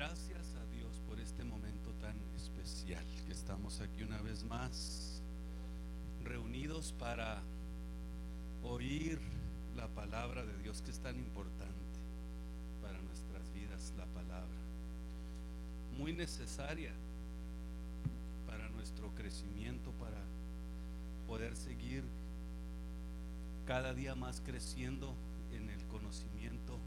Gracias a Dios por este momento tan especial que estamos aquí una vez más reunidos para oír la palabra de Dios, que es tan importante para nuestras vidas. La palabra muy necesaria para nuestro crecimiento, para poder seguir cada día más creciendo en el conocimiento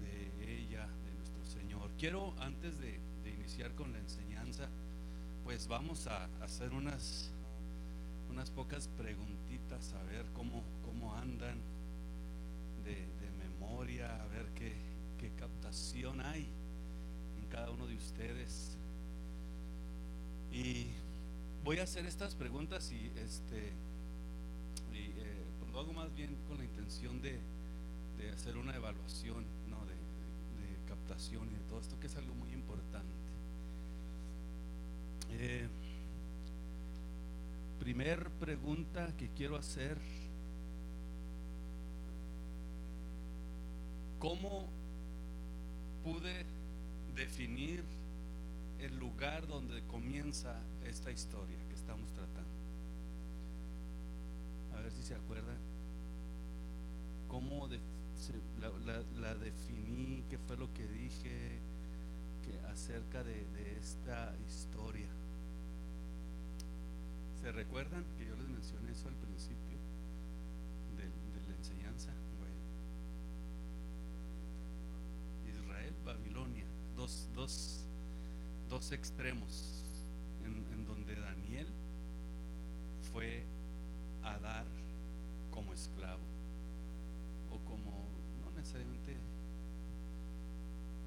de ella, de nuestro Señor. Quiero, antes de iniciar con la enseñanza, pues vamos a hacer unas pocas preguntitas, a ver cómo andan de memoria, a ver qué captación hay en cada uno de ustedes. Y voy a hacer estas preguntas y pues lo hago más bien con la intención de hacer una evaluación, ¿no? de captación y de todo esto, que es algo muy importante. Primer pregunta que quiero hacer: ¿cómo pude definir el lugar donde comienza esta historia que estamos tratando? A ver si se acuerdan. ¿Cómo la definí? ¿Qué fue lo que dije acerca de esta historia? ¿Se recuerdan que yo les mencioné eso al principio de la enseñanza? Bueno, Israel, Babilonia, dos extremos en donde Daniel fue a dar como esclavo, o como, no necesariamente,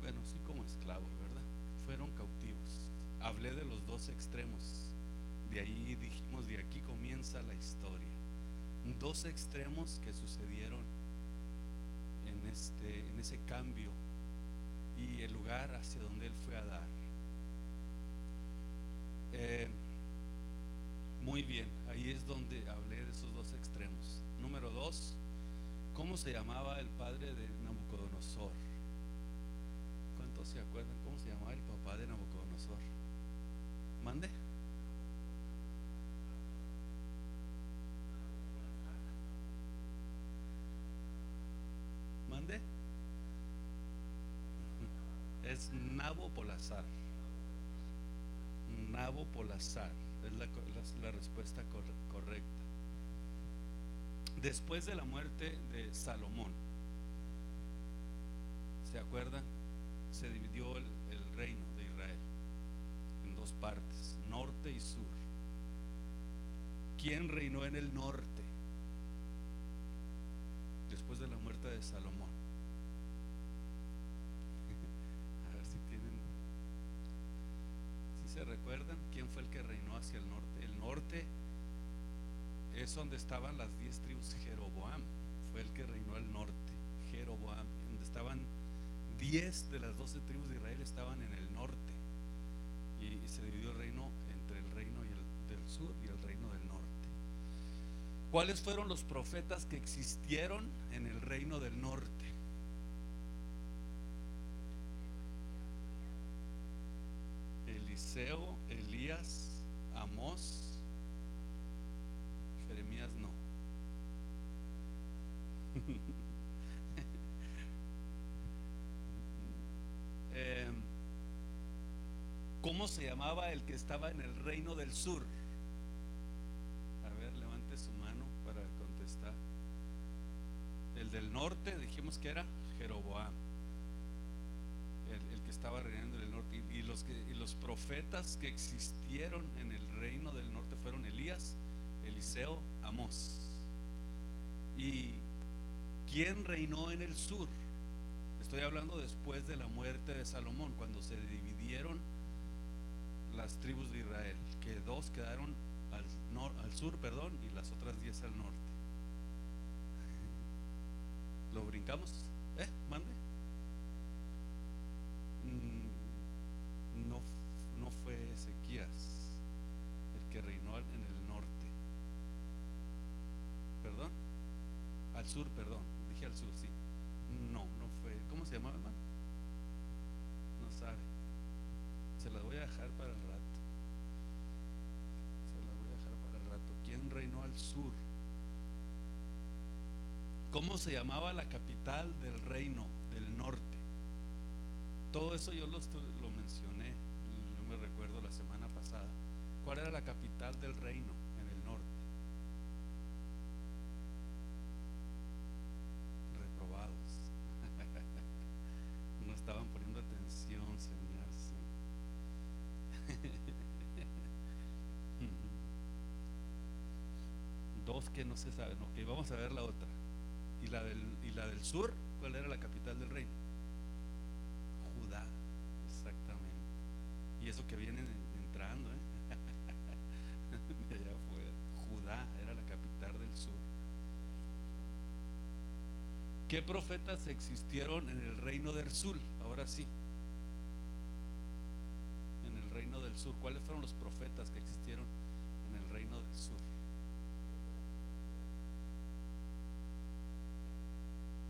bueno, sí, como esclavos, ¿verdad? Fueron cautivos. Hablé de los dos extremos. De ahí dijimos, de aquí comienza la historia. Dos extremos que sucedieron en ese cambio y el lugar hacia donde él fue a dar. Muy bien, ahí es donde hablé de esos dos extremos. Número dos: ¿cómo se llamaba el padre de Nabucodonosor? ¿Cuántos se acuerdan cómo se llamaba el papá de Nabucodonosor? ¿Mande? ¿Mande? Es Nabopolassar. Nabopolassar es la respuesta correcta. Después de la muerte de Salomón, ¿se acuerdan? Se dividió el reino de Israel en dos partes, norte y sur. ¿Quién reinó en el norte después de la muerte de Salomón? A ver si se recuerdan quién fue el que reinó hacia el norte. El norte es donde estaban las 10 tribus. Jeroboam fue el que reinó al norte. Jeroboam, donde estaban 10 de las 12 tribus de Israel, estaban en el norte, y se dividió el reino entre el reino del sur y el reino del norte. ¿Cuáles fueron los profetas que existieron en el reino del norte? Eliseo, Elías, Amós, Jeremías no. ¿Cómo se llamaba el que estaba en el reino del sur? A ver, levante su mano para contestar. El del norte dijimos que era Jeroboam, el que estaba reinando en el norte. Y los profetas que existieron en el reino del norte fueron Elías, Eliseo, Amós. ¿Y quién reinó en el sur? Estoy hablando después de la muerte de Salomón, cuando se dividieron las tribus de Israel, que dos quedaron al sur, y las otras 10 al norte. ¿Lo brincamos? ¿Mande? No fue Ezequías el que reinó en el norte. ¿Perdón? Al sur, perdón. Dije al sur, sí. No fue. ¿Cómo se llamaba, hermano? No sabe. ¿Cómo se llamaba la capital del reino del norte? Todo eso yo lo mencioné, no me recuerdo la semana pasada. ¿Cuál era la capital del reino en el norte? Reprobados. No estaban poniendo atención, señor. Dos que no se saben. Ok, vamos a ver la otra. ¿Y la del sur? ¿Cuál era la capital del reino? Judá, exactamente. Y eso que vienen entrando, de allá afuera. Judá era la capital del sur. ¿Qué profetas existieron en el reino del sur? Ahora sí. En el reino del sur, ¿cuáles fueron los profetas que existieron en el reino del sur?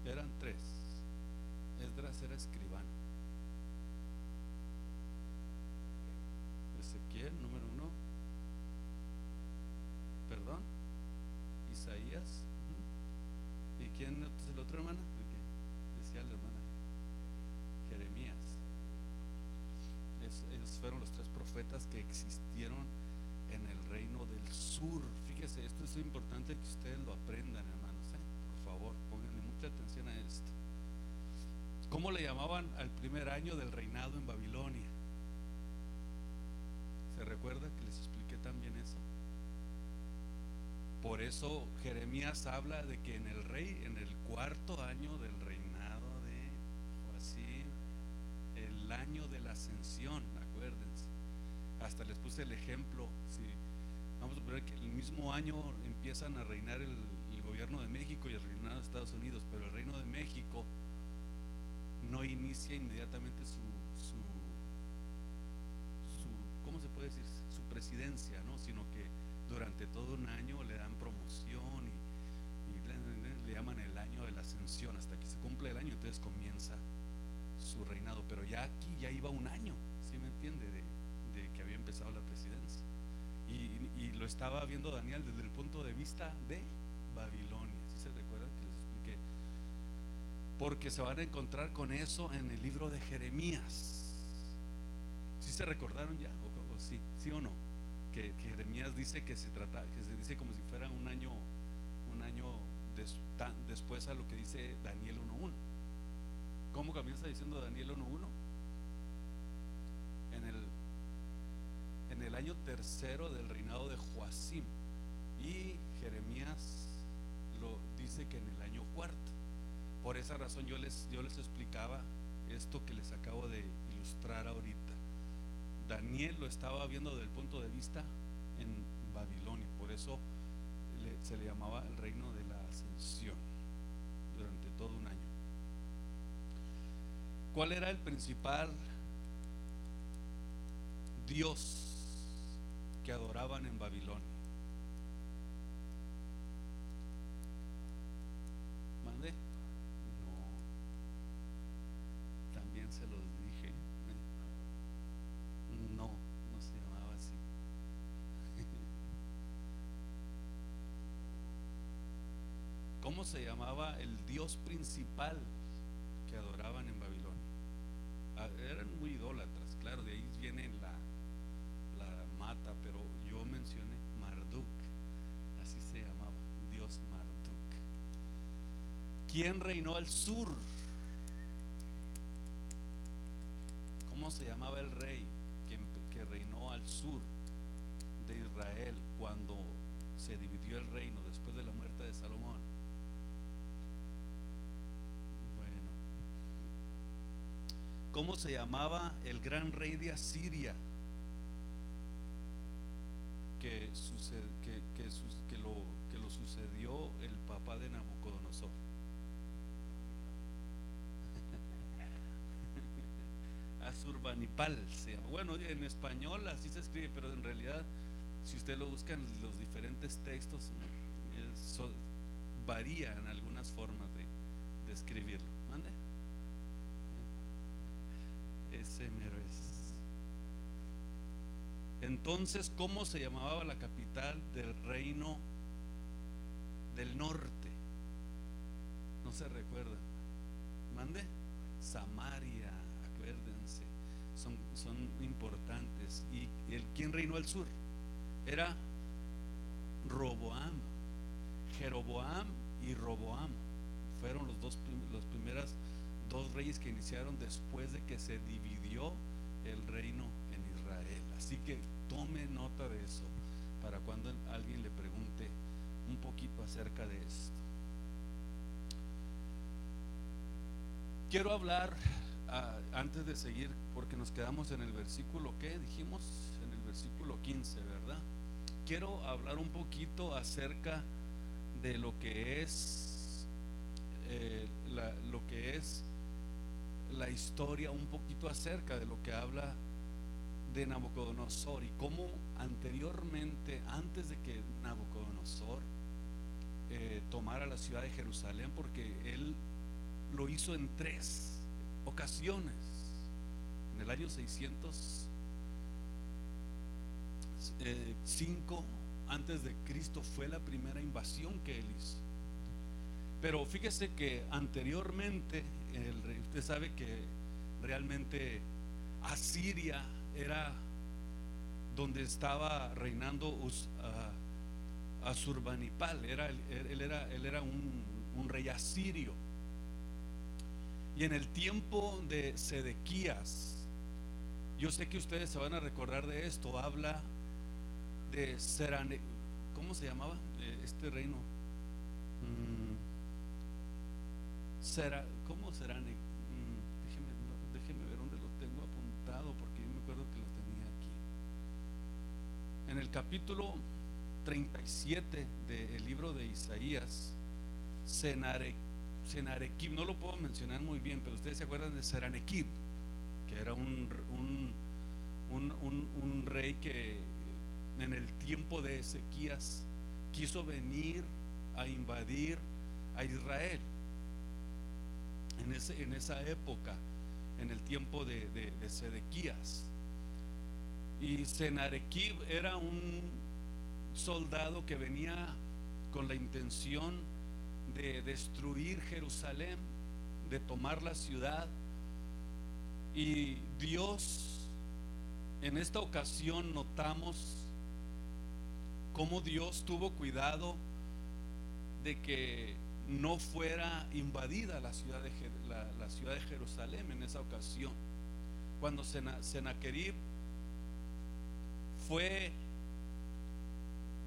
Eran tres. Esdras era escribano. Ezequiel, número uno. Perdón. Isaías. ¿Y quién es el otro, hermana? Decía la hermana. Jeremías. Esos fueron los tres profetas que existieron en el reino del sur. Fíjese, esto es importante que ustedes lo aprendan, hermanos, por favor, pónganle mucha atención a esto. ¿Cómo le llamaban al primer año del reinado en Babilonia? ¿Se recuerda que les expliqué también eso? Por eso Jeremías habla de que en el cuarto año del reinado de Joacim, el año de la ascensión, acuérdense. Hasta les puse el ejemplo. Si vamos a poner que el mismo año empiezan a reinar el gobierno de México y el reinado de Estados Unidos, pero el reino de México no inicia inmediatamente su ¿cómo se puede decir? Su presidencia, ¿no? Sino que durante todo un año le dan promoción y le llaman el año de la ascensión hasta que se cumple el año, entonces comienza su reinado. Pero ya aquí ya iba un año, ¿sí me entiende? De que había empezado la presidencia. Y lo estaba viendo Daniel desde el punto de vista de Babilonia. ¿Sí se recuerdan que les expliqué? Porque se van a encontrar con eso en el libro de Jeremías. ¿Sí se recordaron ya? ¿O sí? ¿Sí o no? Que Jeremías dice que se dice como si fuera un año después a lo que dice Daniel 1:1. ¿Cómo comienza diciendo Daniel 1:1? En el año tercero del reinado de Joacim, y Jeremías lo dice que en el año cuarto. Por esa razón yo les explicaba esto que les acabo de ilustrar ahorita. Daniel lo estaba viendo desde el punto de vista en Babilonia, por eso se le llamaba el reino de la ascensión durante todo un año. ¿Cuál era el principal dios que adoraban en Babilonia? ¿Mande? No, también se los dije. No se llamaba así. ¿Cómo se llamaba el dios principal que adoraban en Babilonia? Eran muy idólatras, claro, de ahí viene la mata, pero yo mencioné Marduk, así se llamaba, dios Marduk. ¿Quién reinó al sur? ¿Cómo se llamaba el rey que reinó al sur de Israel cuando se dividió el reino después de la muerte de Salomón? Bueno, ¿cómo se llamaba el gran rey de Asiria que lo sucedió el papá de Nabucodonosor? Asurbanipal se llama. Bueno, en español así se escribe, pero en realidad si usted lo busca en los diferentes textos varían algunas formas de escribirlo. ¿Mande? Ese mero es. Entonces, ¿cómo se llamaba la capital del reino del norte? se recuerdan? Mande. Samaria, acuérdense, son importantes. ¿Y quién reinó al sur? Era Roboam. Jeroboam y Roboam fueron los primeras dos reyes que iniciaron después de que se dividió el reino en Israel. Así que tome nota de eso para cuando alguien le pregunte un poquito acerca de esto. Quiero hablar antes de seguir, porque nos quedamos en el versículo, ¿qué dijimos? En el versículo 15, ¿verdad? Quiero hablar un poquito acerca de lo que es la historia, un poquito acerca de lo que habla de Nabucodonosor y cómo anteriormente, antes de que Nabucodonosor tomara la ciudad de Jerusalén, porque él lo hizo en 3 ocasiones. En el año 605 antes de Cristo fue la primera invasión que él hizo. Pero fíjese que anteriormente usted sabe que realmente Asiria era donde estaba reinando Asurbanipal. Él era un rey asirio. Y en el tiempo de Sedequías, yo sé que ustedes se van a recordar de esto, habla de ¿cómo se llamaba este reino? ¿Cómo Serane? Déjeme ver dónde lo tengo apuntado, porque yo me acuerdo que lo tenía aquí. En el capítulo 37 del libro de Isaías, Senarequib, no lo puedo mencionar muy bien, pero ustedes se acuerdan de Seranequib, que era un rey que en el tiempo de Ezequías quiso venir a invadir a Israel. En esa época, en el tiempo de Sedequías. Y Senarequib era un soldado que venía con la intención de destruir Jerusalén, de tomar la ciudad. Y Dios, en esta ocasión notamos cómo Dios tuvo cuidado de que no fuera invadida la ciudad de Jerusalén en esa ocasión. Cuando Senaquerib fue,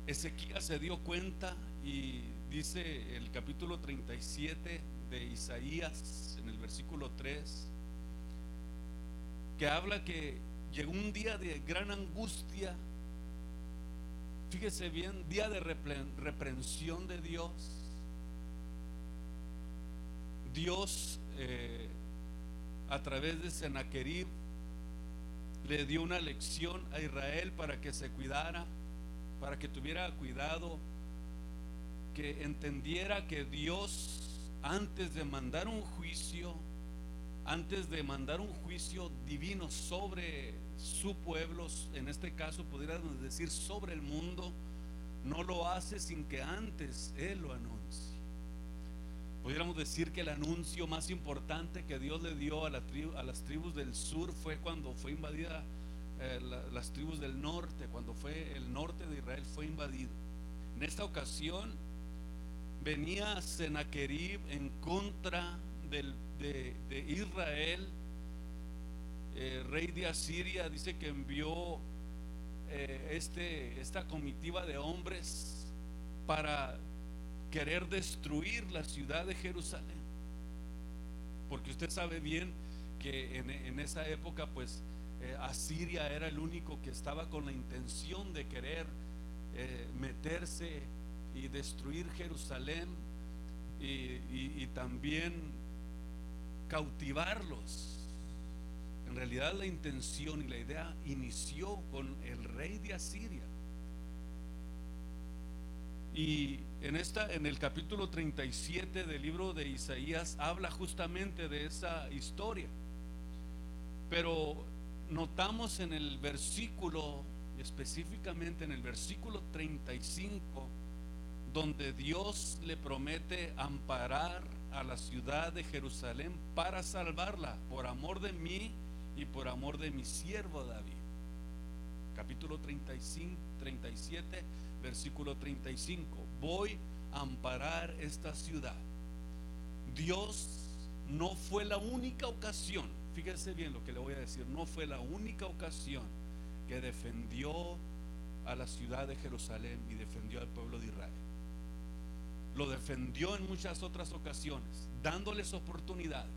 Ezequías se dio cuenta, y dice el capítulo 37 de Isaías en el versículo 3, que habla que llegó un día de gran angustia. Fíjese bien, día de reprensión de Dios. Dios a través de Senaquerib le dio una lección a Israel para que se cuidara, para que tuviera cuidado, que entendiera que Dios, antes de mandar un juicio divino sobre su pueblo, en este caso podríamos decir sobre el mundo, no lo hace sin que antes Él lo anuncie. Pudiéramos decir que el anuncio más importante que Dios le dio a las tribus del sur fue cuando fue invadida las tribus del norte, cuando fue el norte de Israel fue invadido. En esta ocasión venía Senaquerib en contra de Israel. Rey de Asiria dice que envió esta comitiva de hombres para querer destruir la ciudad de Jerusalén, porque usted sabe bien que en esa época pues Asiria era el único que estaba con la intención de querer meterse y destruir Jerusalén y también cautivarlos. En realidad la intención y la idea inició con el rey de Asiria. Y en el capítulo 37 del libro de Isaías habla justamente de esa historia. Pero notamos en el versículo, específicamente en el versículo 35, donde Dios le promete amparar a la ciudad de Jerusalén para salvarla, por amor de mí y por amor de mi siervo David. Capítulo 35, 37, versículo 35. Voy a amparar esta ciudad. Dios no fue la única ocasión, fíjese bien lo que le voy a decir, no fue la única ocasión que defendió a la ciudad de Jerusalén y defendió al pueblo de Israel. Lo defendió en muchas otras ocasiones, dándoles oportunidades,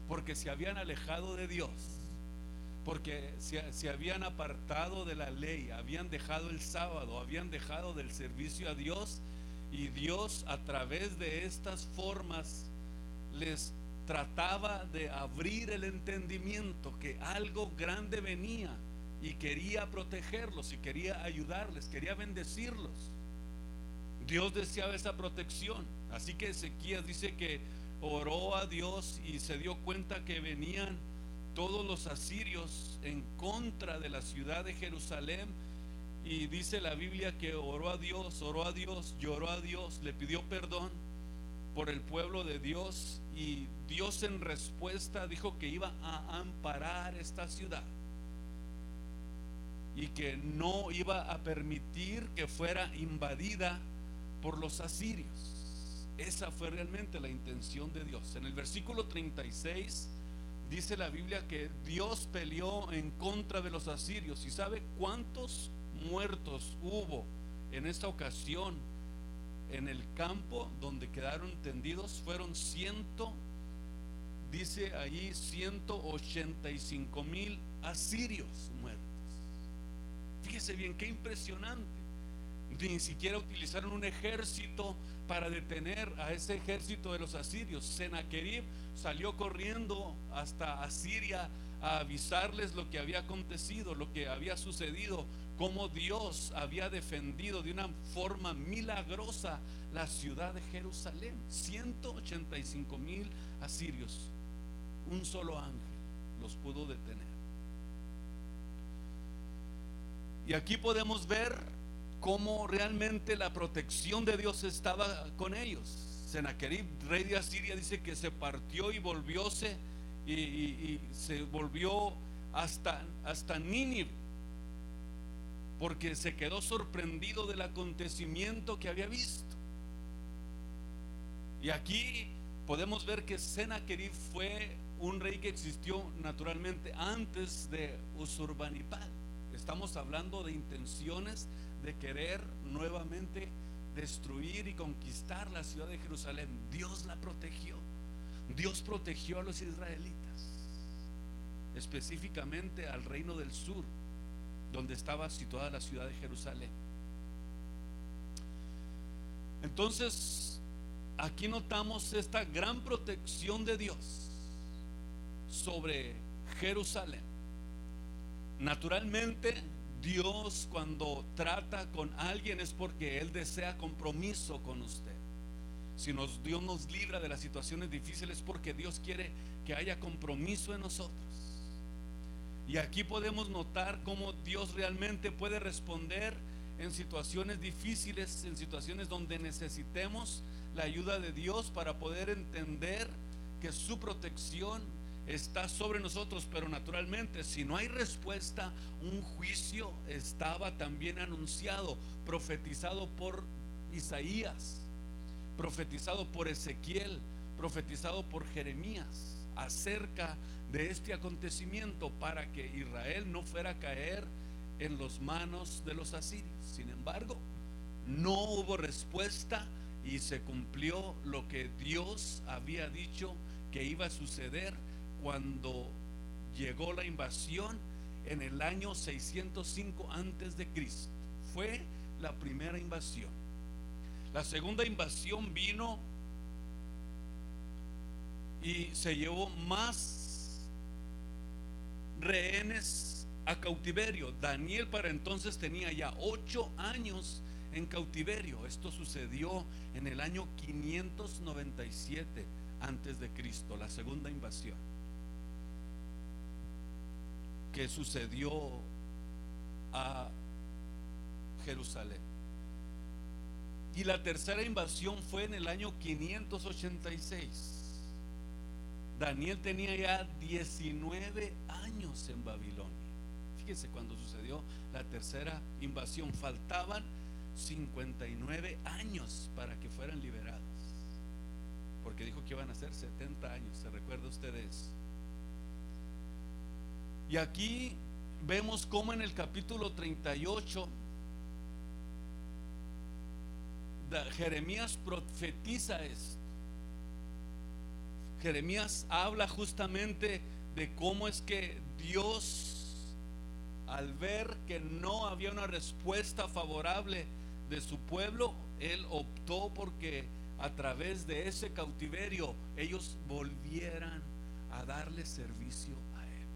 porque se habían alejado de Dios, porque se habían apartado de la ley, habían dejado el sábado, habían dejado del servicio a Dios, y Dios a través de estas formas les trataba de abrir el entendimiento que algo grande venía y quería protegerlos y quería ayudarles, quería bendecirlos. Dios deseaba esa protección. Así que Ezequías dice que oró a Dios y se dio cuenta que venían todos los asirios en contra de la ciudad de Jerusalén. Y dice la Biblia que oró a Dios, lloró a Dios, le pidió perdón por el pueblo de Dios, y Dios en respuesta dijo que iba a amparar esta ciudad y que no iba a permitir que fuera invadida por los asirios. Esa fue realmente la intención de Dios. En el versículo 36 dice la Biblia que Dios peleó en contra de los asirios. ¿Y sabe cuántos muertos hubo en esta ocasión en el campo donde quedaron tendidos? Fueron dice allí 185,000 asirios muertos. Fíjese bien, qué impresionante. Ni siquiera utilizaron un ejército para detener a ese ejército de los asirios. Sennacherib salió corriendo hasta Asiria a avisarles lo que había acontecido, lo que había sucedido, cómo Dios había defendido de una forma milagrosa la ciudad de Jerusalén. 185,000 asirios, un solo ángel los pudo detener. Y aquí podemos ver cómo realmente la protección de Dios estaba con ellos. Sennacherib, rey de Asiria, dice que se partió y volvióse y se volvió hasta Nínive, porque se quedó sorprendido del acontecimiento que había visto. Y aquí podemos ver que Sennacherib fue un rey que existió naturalmente antes de Usurbanipal. Estamos hablando de intenciones de querer nuevamente destruir y conquistar la ciudad de Jerusalén. Dios la protegió. Dios protegió a los israelitas, específicamente al reino del sur, donde estaba situada la ciudad de Jerusalén. Entonces, aquí notamos esta gran protección de Dios sobre Jerusalén. Naturalmente, Dios cuando trata con alguien es porque Él desea compromiso con usted. Si Dios nos libra de las situaciones difíciles, porque Dios quiere que haya compromiso en nosotros. Y aquí podemos notar cómo Dios realmente puede responder en situaciones difíciles, en situaciones donde necesitemos la ayuda de Dios para poder entender que su protección está sobre nosotros. Pero naturalmente, si no hay respuesta, un juicio estaba también anunciado, profetizado por Isaías, profetizado por Ezequiel, profetizado por Jeremías acerca de este acontecimiento, para que Israel no fuera a caer en las manos de los asirios. Sin embargo, no hubo respuesta y se cumplió lo que Dios había dicho que iba a suceder cuando llegó la invasión en el año 605 antes de Cristo. Fue la primera invasión. La segunda invasión vino y se llevó más rehenes a cautiverio. Daniel para entonces tenía ya 8 años en cautiverio. Esto sucedió en el año 597 antes de Cristo, la segunda invasión que sucedió a Jerusalén. Y la tercera invasión fue en el año 586. Daniel tenía ya 19 años en Babilonia. Fíjese cuando sucedió la tercera invasión, faltaban 59 años para que fueran liberados, porque dijo que iban a ser 70 años. ¿Se recuerda ustedes? Y aquí vemos cómo en el capítulo 38 Jeremías profetiza esto. Jeremías habla justamente de cómo es que Dios, al ver que no había una respuesta favorable de su pueblo, Él optó porque a través de ese cautiverio ellos volvieran a darle servicio a Él.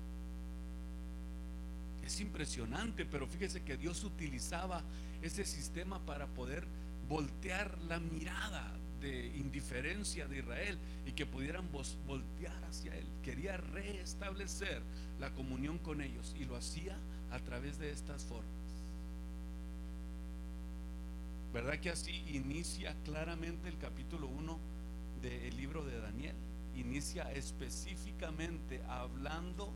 Es impresionante, pero fíjese que Dios utilizaba ese sistema para poder voltear la mirada de indiferencia de Israel y que pudieran voltear hacia Él. Quería restablecer la comunión con ellos y lo hacía a través de estas formas. ¿Verdad que así inicia claramente el capítulo 1 del libro de Daniel? Inicia específicamente hablando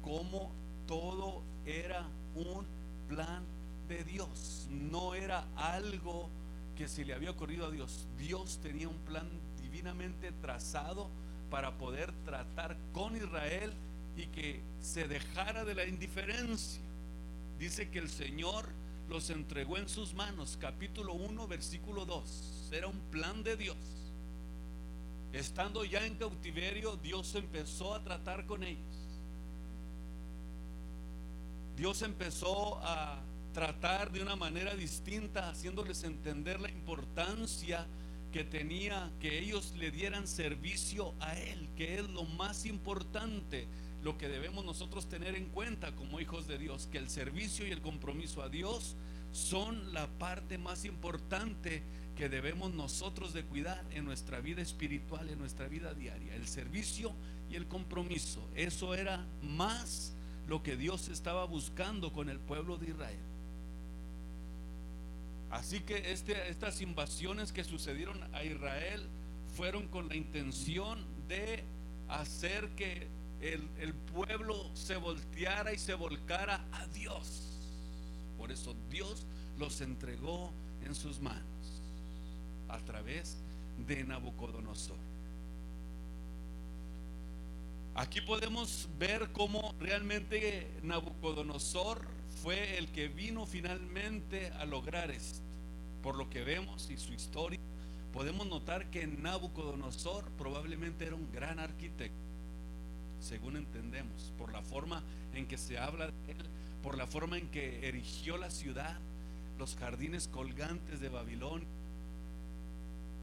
cómo todo era un plan de Dios. No era algo que se le había ocurrido a Dios. Dios tenía un plan divinamente trazado para poder tratar con Israel y que se dejara de la indiferencia. Dice que el Señor los entregó en sus manos. Capítulo 1 versículo 2. Era un plan de Dios. Estando ya en cautiverio, Dios empezó a tratar con ellos. Dios empezó a tratar de una manera distinta, haciéndoles entender la importancia que tenía que ellos le dieran servicio a Él, que es lo más importante, lo que debemos nosotros tener en cuenta como hijos de Dios, que el servicio y el compromiso a Dios son la parte más importante que debemos nosotros de cuidar en nuestra vida espiritual, en nuestra vida diaria. El servicio y el compromiso, eso era más lo que Dios estaba buscando con el pueblo de Israel. Así que estas invasiones que sucedieron a Israel fueron con la intención de hacer que el pueblo se volteara y se volcara a Dios. Por eso Dios los entregó en sus manos a través de Nabucodonosor. Aquí podemos ver cómo realmente Nabucodonosor fue el que vino finalmente a lograr esto. Por lo que vemos y su historia, podemos notar que Nabucodonosor probablemente era un gran arquitecto, según entendemos, por la forma en que se habla de él, por la forma en que erigió la ciudad, los jardines colgantes de Babilonia,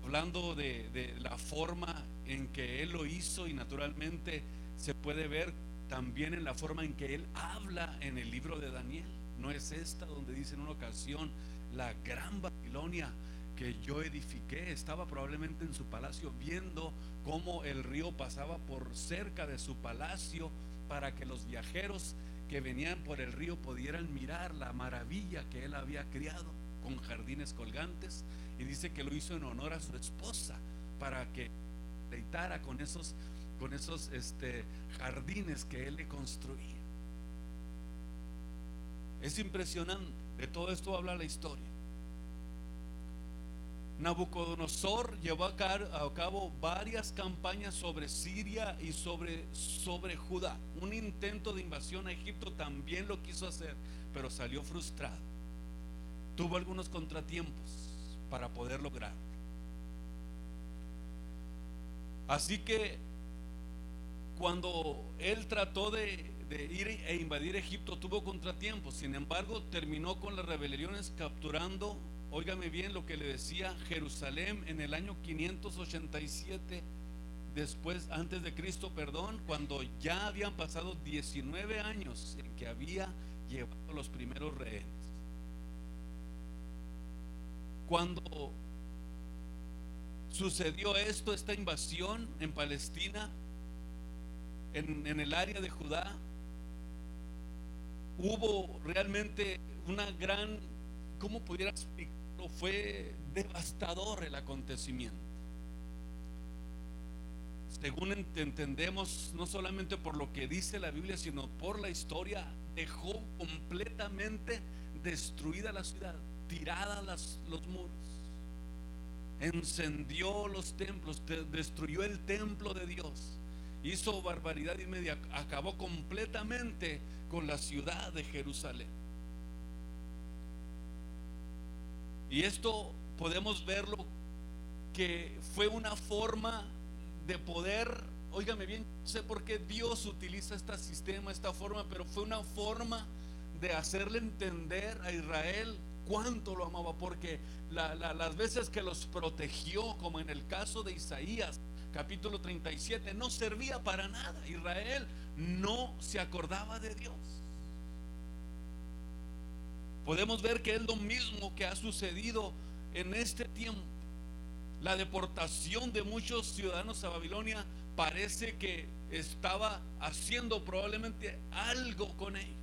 hablando de la forma en que él lo hizo, y naturalmente se puede ver también en la forma en que él habla en el libro de Daniel. No es esta donde dice en una ocasión: la gran Babilonia que yo edifiqué. Estaba probablemente en su palacio viendo cómo el río pasaba por cerca de su palacio, para que los viajeros que venían por el río pudieran mirar la maravilla que él había criado con jardines colgantes. Y dice que lo hizo en honor a su esposa, para que deleitara con esos jardines que él le construía. Es impresionante. De todo esto habla la historia. Nabucodonosor llevó a cabo varias campañas sobre Siria y sobre Judá. Un intento de invasión a Egipto también lo quiso hacer, pero salió frustrado. Tuvo algunos contratiempos para poder lograrlo. Así que cuando él trató de ir e invadir Egipto, tuvo contratiempos. Sin embargo, terminó con las rebeliones, capturando, óigame bien lo que le decía, Jerusalén en el año 587 antes de Cristo, cuando ya habían pasado 19 años en que había llevado los primeros rehenes. Cuando sucedió esta invasión en Palestina, en el área de Judá, hubo realmente una gran ¿cómo pudiera explicarlo? Fue devastador el acontecimiento. Según entendemos, no solamente por lo que dice la Biblia, sino por la historia, dejó completamente destruida la ciudad, tiradas los muros, encendió los templos, destruyó el templo de Dios, hizo barbaridad y media, acabó completamente con la ciudad de Jerusalén. Y esto podemos verlo que fue una forma de poder, óigame bien, no sé por qué Dios utiliza este sistema, esta forma, pero fue una forma de hacerle entender a Israel cuánto lo amaba, porque las veces que los protegió, como en el caso de Isaías capítulo 37, no servía para nada. Israel no se acordaba de Dios. Podemos ver que es lo mismo que ha sucedido en este tiempo. La deportación de muchos ciudadanos a Babilonia parece que estaba haciendo probablemente algo con ellos.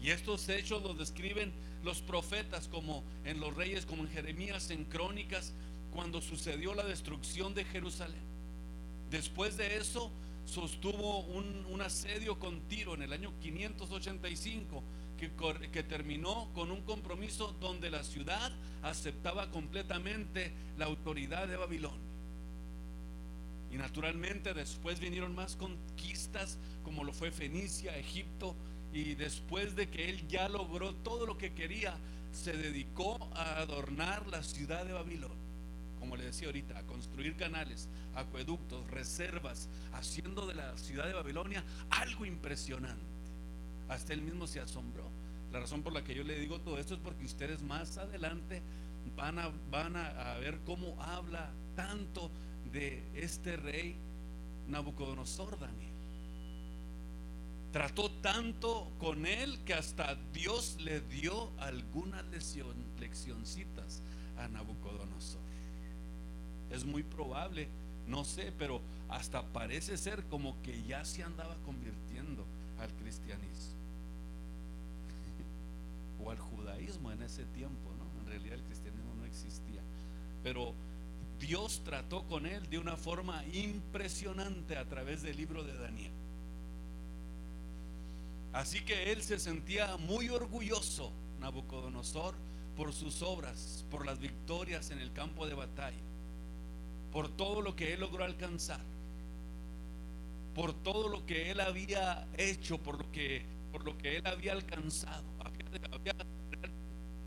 Y estos hechos los describen los profetas, como en los Reyes, como en Jeremías, en Crónicas, cuando sucedió la destrucción de Jerusalén. Después de eso sostuvo un asedio con Tiro en el año 585, que terminó con un compromiso donde la ciudad aceptaba completamente la autoridad de Babilonia. Y naturalmente después vinieron más conquistas, como lo fue Fenicia, Egipto. Y después de que él ya logró todo lo que quería, se dedicó a adornar la ciudad de Babilonia, como le decía ahorita, a construir canales, acueductos, reservas, haciendo de la ciudad de Babilonia algo impresionante. Hasta él mismo se asombró. La razón por la que yo le digo todo esto es porque ustedes más adelante van a ver cómo habla tanto de este rey Nabucodonosor. Daniel trató tanto con él que hasta Dios le dio algunas leccioncitas a Nabucodonosor. Es muy probable, no sé, pero hasta parece ser como que ya se andaba convirtiendo al cristianismo o al judaísmo en ese tiempo, ¿no? En realidad el cristianismo no existía, pero Dios trató con él de una forma impresionante a través del libro de Daniel. Así que él se sentía muy orgulloso, Nabucodonosor, por sus obras, por las victorias en el campo de batalla, por todo lo que él logró alcanzar, por todo lo que él había hecho, por lo que él había alcanzado. Había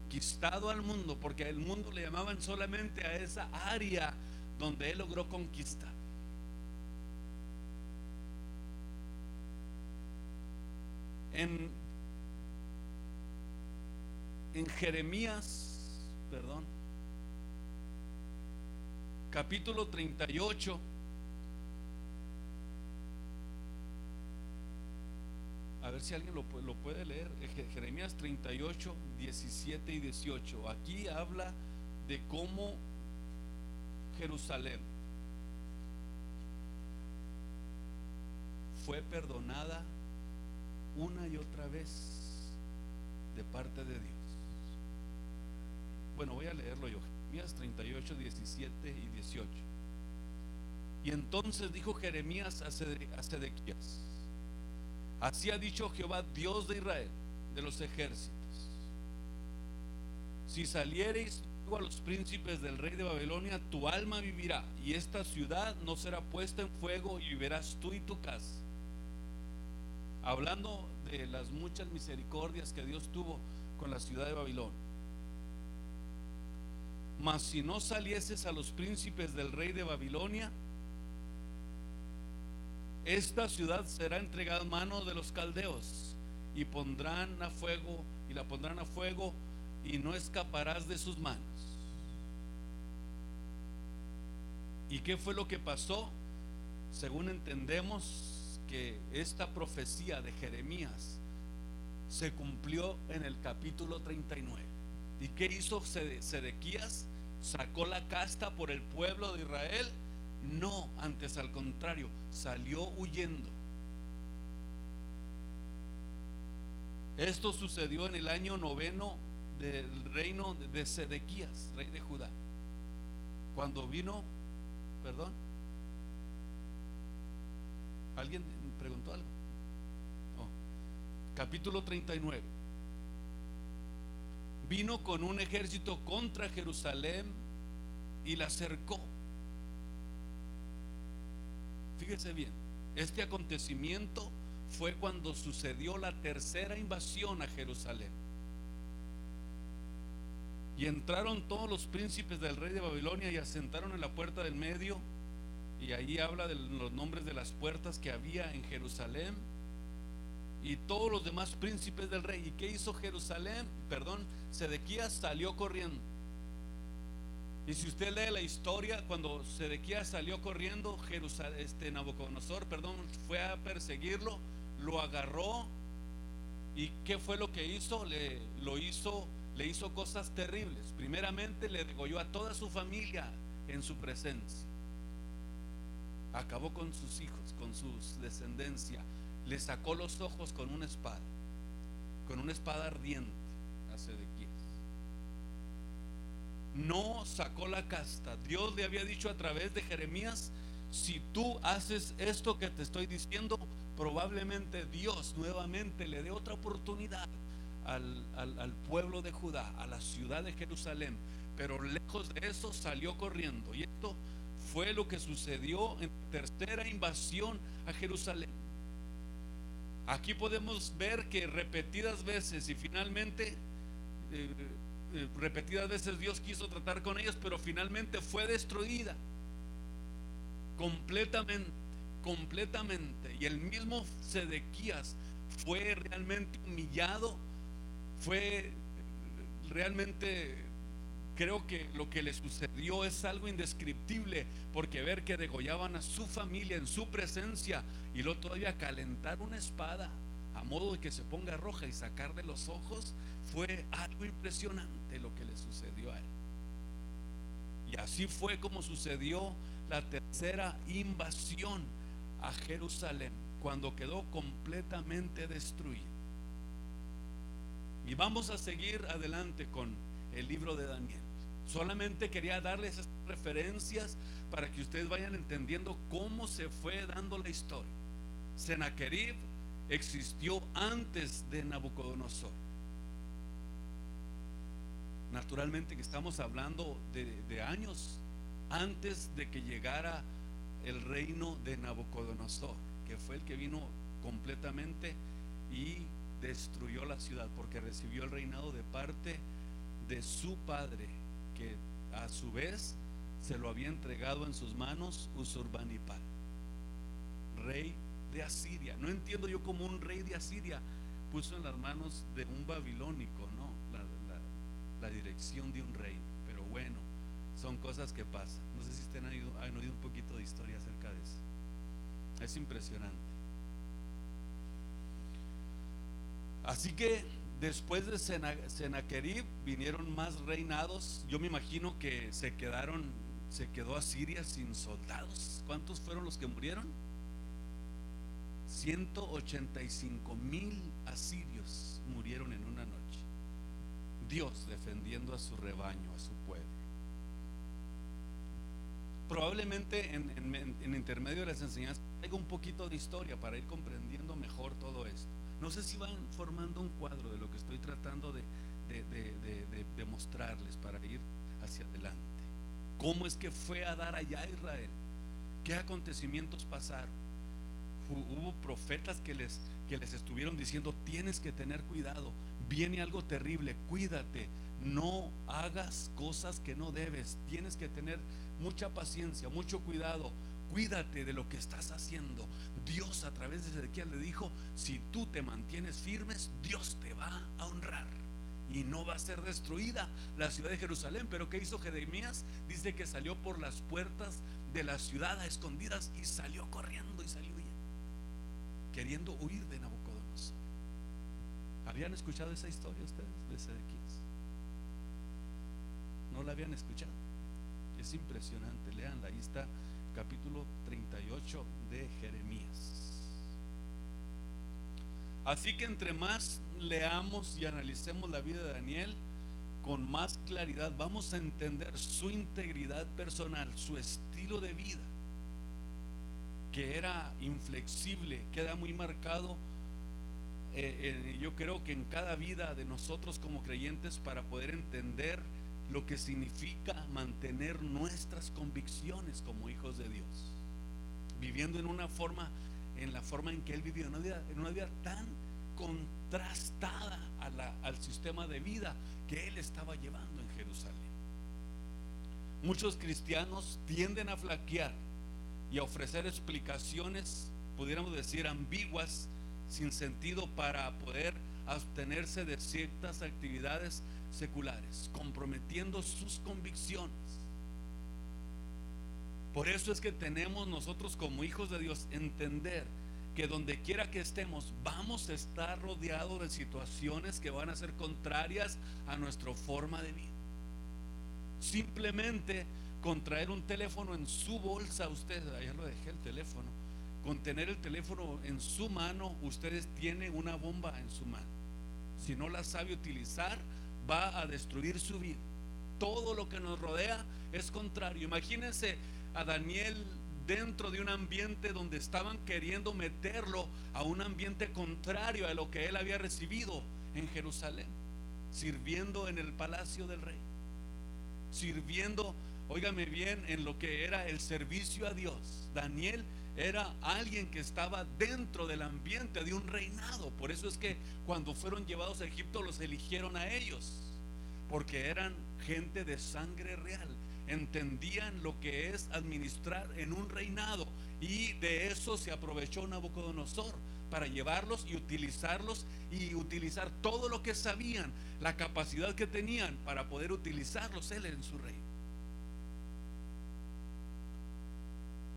conquistado al mundo, porque al mundo le llamaban solamente a esa área donde él logró conquistar. En Jeremías, capítulo 38, a ver si alguien lo puede leer. Jeremías 38, 17 y 18. Aquí habla de cómo Jerusalén fue perdonada una y otra vez de parte de Dios. Bueno, voy a leerlo yo. Jeremías 38, 17 y 18. Y entonces dijo Jeremías a Sedequías: así ha dicho Jehová, Dios de Israel, de los ejércitos: si saliereis a los príncipes del rey de Babilonia, tu alma vivirá, y esta ciudad no será puesta en fuego, y vivirás tú y tu casa. Hablando de las muchas misericordias que Dios tuvo con la ciudad de Babilonia. Mas si no salieses a los príncipes del rey de Babilonia, esta ciudad será entregada en manos de los caldeos, y la pondrán a fuego, y no escaparás de sus manos. ¿Y qué fue lo que pasó? Según entendemos, que esta profecía de Jeremías se cumplió en el capítulo 39. ¿Y qué hizo Sedequías? ¿Sacó la casta por el pueblo de Israel? No, antes al contrario, salió huyendo. Esto sucedió en el año 9 del reino de Sedequías, rey de Judá. Cuando vino, perdón, ¿alguien preguntó algo? Oh. Capítulo 39. Vino con un ejército contra Jerusalén y la cercó. Fíjese bien, este acontecimiento fue cuando sucedió la tercera invasión a Jerusalén. Y entraron todos los príncipes del rey de Babilonia y asentaron en la puerta del medio. Y ahí habla de los nombres de las puertas que había en Jerusalén. Y todos los demás príncipes del rey. ¿Y qué hizo Sedequías salió corriendo. Y si usted lee la historia, cuando Sedequías salió corriendo, Nabucodonosor, fue a perseguirlo, lo agarró. ¿Y qué fue lo que hizo? Le hizo cosas terribles. Primeramente le degolló a toda su familia en su presencia. Acabó con sus hijos, con su descendencia. Le sacó los ojos con una espada ardiente a Sedequías. No sacó la casta. Dios le había dicho a través de Jeremías: si tú haces esto que te estoy diciendo, probablemente Dios nuevamente le dé otra oportunidad al pueblo de Judá, a la ciudad de Jerusalén. Pero lejos de eso salió corriendo. Y esto fue lo que sucedió en la tercera invasión a Jerusalén. Aquí podemos ver que repetidas veces, y finalmente repetidas veces Dios quiso tratar con ellos, pero finalmente fue destruida completamente. Y el mismo Sedequías fue realmente humillado. Fue realmente, creo que lo que le sucedió es algo indescriptible, porque ver que degollaban a su familia en su presencia y luego todavía calentar una espada a modo de que se ponga roja y sacar de los ojos, fue algo impresionante lo que le sucedió a él. Y así fue como sucedió la tercera invasión a Jerusalén, cuando quedó completamente destruida. Y vamos a seguir adelante con el libro de Daniel. Solamente quería darles estas referencias para que ustedes vayan entendiendo cómo se fue dando la historia. Sennacherib existió antes de Nabucodonosor. Naturalmente que estamos hablando de años antes de que llegara el reino de Nabucodonosor, que fue el que vino completamente y destruyó la ciudad, porque recibió el reinado de parte de su padre, que a su vez se lo había entregado en sus manos Usurbanipal, rey de Asiria. No entiendo yo cómo un rey de Asiria puso en las manos de un babilónico, ¿no? La dirección de un reino. Pero bueno, son cosas que pasan. No sé si ustedes han oído un poquito de historia acerca de eso. Es impresionante. Así que después de Sennacherib vinieron más reinados. Yo me imagino que se quedó Asiria sin soldados. ¿Cuántos fueron los que murieron? 185,000 asirios murieron en una noche. Dios defendiendo a su rebaño, a su pueblo. Probablemente en intermedio de las enseñanzas traigo un poquito de historia para ir comprendiendo mejor todo esto. No sé si van formando un cuadro de lo que estoy tratando de mostrarles para ir hacia adelante. ¿Cómo es que fue a dar allá a Israel? ¿Qué acontecimientos pasaron? Hubo profetas que les estuvieron diciendo: tienes que tener cuidado, viene algo terrible, cuídate, no hagas cosas que no debes, tienes que tener mucha paciencia, mucho cuidado, cuídate de lo que estás haciendo. Dios a través de Sedequías le dijo: si tú te mantienes firmes, Dios te va a honrar y no va a ser destruida la ciudad de Jerusalén. Pero ¿qué hizo Jeremías? Dice que salió por las puertas de la ciudad a escondidas y salió corriendo y salió huyendo, queriendo huir de Nabucodonosor. ¿Habían escuchado esa historia ustedes de Sedequías? ¿No la habían escuchado? Es impresionante, leanla, ahí está, capítulo 38 de Jeremías. Así que entre más leamos y analicemos la vida de Daniel, con más claridad vamos a entender su integridad personal, su estilo de vida, que era inflexible, queda muy marcado. Yo creo que en cada vida de nosotros como creyentes, para poder entender lo que significa mantener nuestras convicciones como hijos de Dios, viviendo en la forma en que él vivió, en una vida tan contrastada al sistema de vida que él estaba llevando en Jerusalén. Muchos cristianos tienden a flaquear y a ofrecer explicaciones, pudiéramos decir, ambiguas, sin sentido, para poder abstenerse de ciertas actividades seculares, comprometiendo sus convicciones. Por eso es que tenemos nosotros como hijos de Dios entender que donde quiera que estemos vamos a estar rodeados de situaciones que van a ser contrarias a nuestra forma de vida. Simplemente con traer un teléfono en su bolsa, usted, ayer lo dejé el teléfono, con tener el teléfono en su mano, ustedes tienen una bomba en su mano. Si no la sabe utilizar, va a destruir su vida. Todo lo que nos rodea es contrario. Imagínense a Daniel dentro de un ambiente donde estaban queriendo meterlo a un ambiente contrario a lo que él había recibido en Jerusalén, sirviendo en el palacio del rey, sirviendo, óigame bien, en lo que era el servicio a Dios. Daniel era alguien que estaba dentro del ambiente de un reinado. Por eso es que cuando fueron llevados a Egipto los eligieron a ellos, porque eran gente de sangre real, entendían lo que es administrar en un reinado, y de eso se aprovechó Nabucodonosor para llevarlos y utilizarlos, y utilizar todo lo que sabían, la capacidad que tenían para poder utilizarlos él en su reino.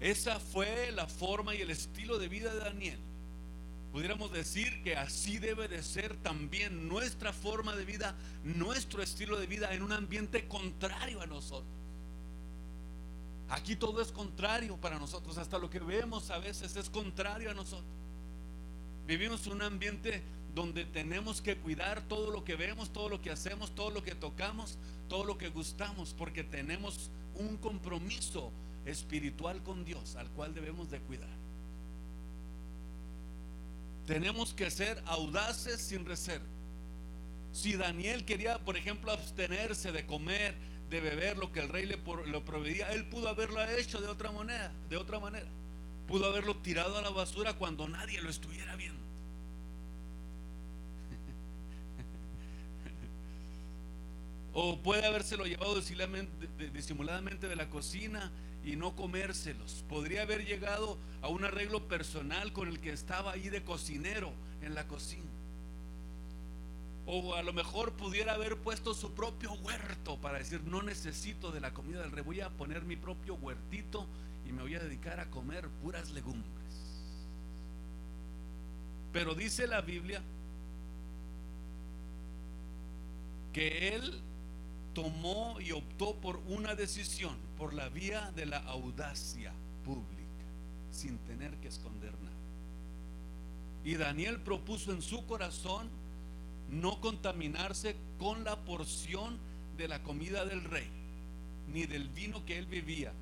Esa fue la forma y el estilo de vida de Daniel. Pudiéramos decir que así debe de ser también nuestra forma de vida, nuestro estilo de vida en un ambiente contrario a nosotros. Aquí todo es contrario para nosotros, hasta lo que vemos a veces es contrario a nosotros. Vivimos en un ambiente donde tenemos que cuidar todo lo que vemos, todo lo que hacemos, todo lo que tocamos, todo lo que gustamos, porque tenemos un compromiso espiritual con Dios al cual debemos de cuidar. Tenemos que ser audaces sin reserva. Si Daniel quería, por ejemplo, abstenerse de comer, de beber lo que el rey le proveía, él pudo haberlo hecho de otra manera. Pudo haberlo tirado a la basura cuando nadie lo estuviera viendo. O puede habérselo llevado disimuladamente de la cocina y no comérselos. Podría haber llegado a un arreglo personal con el que estaba ahí de cocinero en la cocina. O a lo mejor pudiera haber puesto su propio huerto para decir: no necesito de la comida del rey, voy a poner mi propio huertito y me voy a dedicar a comer puras legumbres. Pero dice la Biblia que él tomó y optó por una decisión, por la vía de la audacia pública, sin tener que esconder nada. Y Daniel propuso en su corazón no contaminarse con la porción de la comida del rey, ni del vino que él bebía.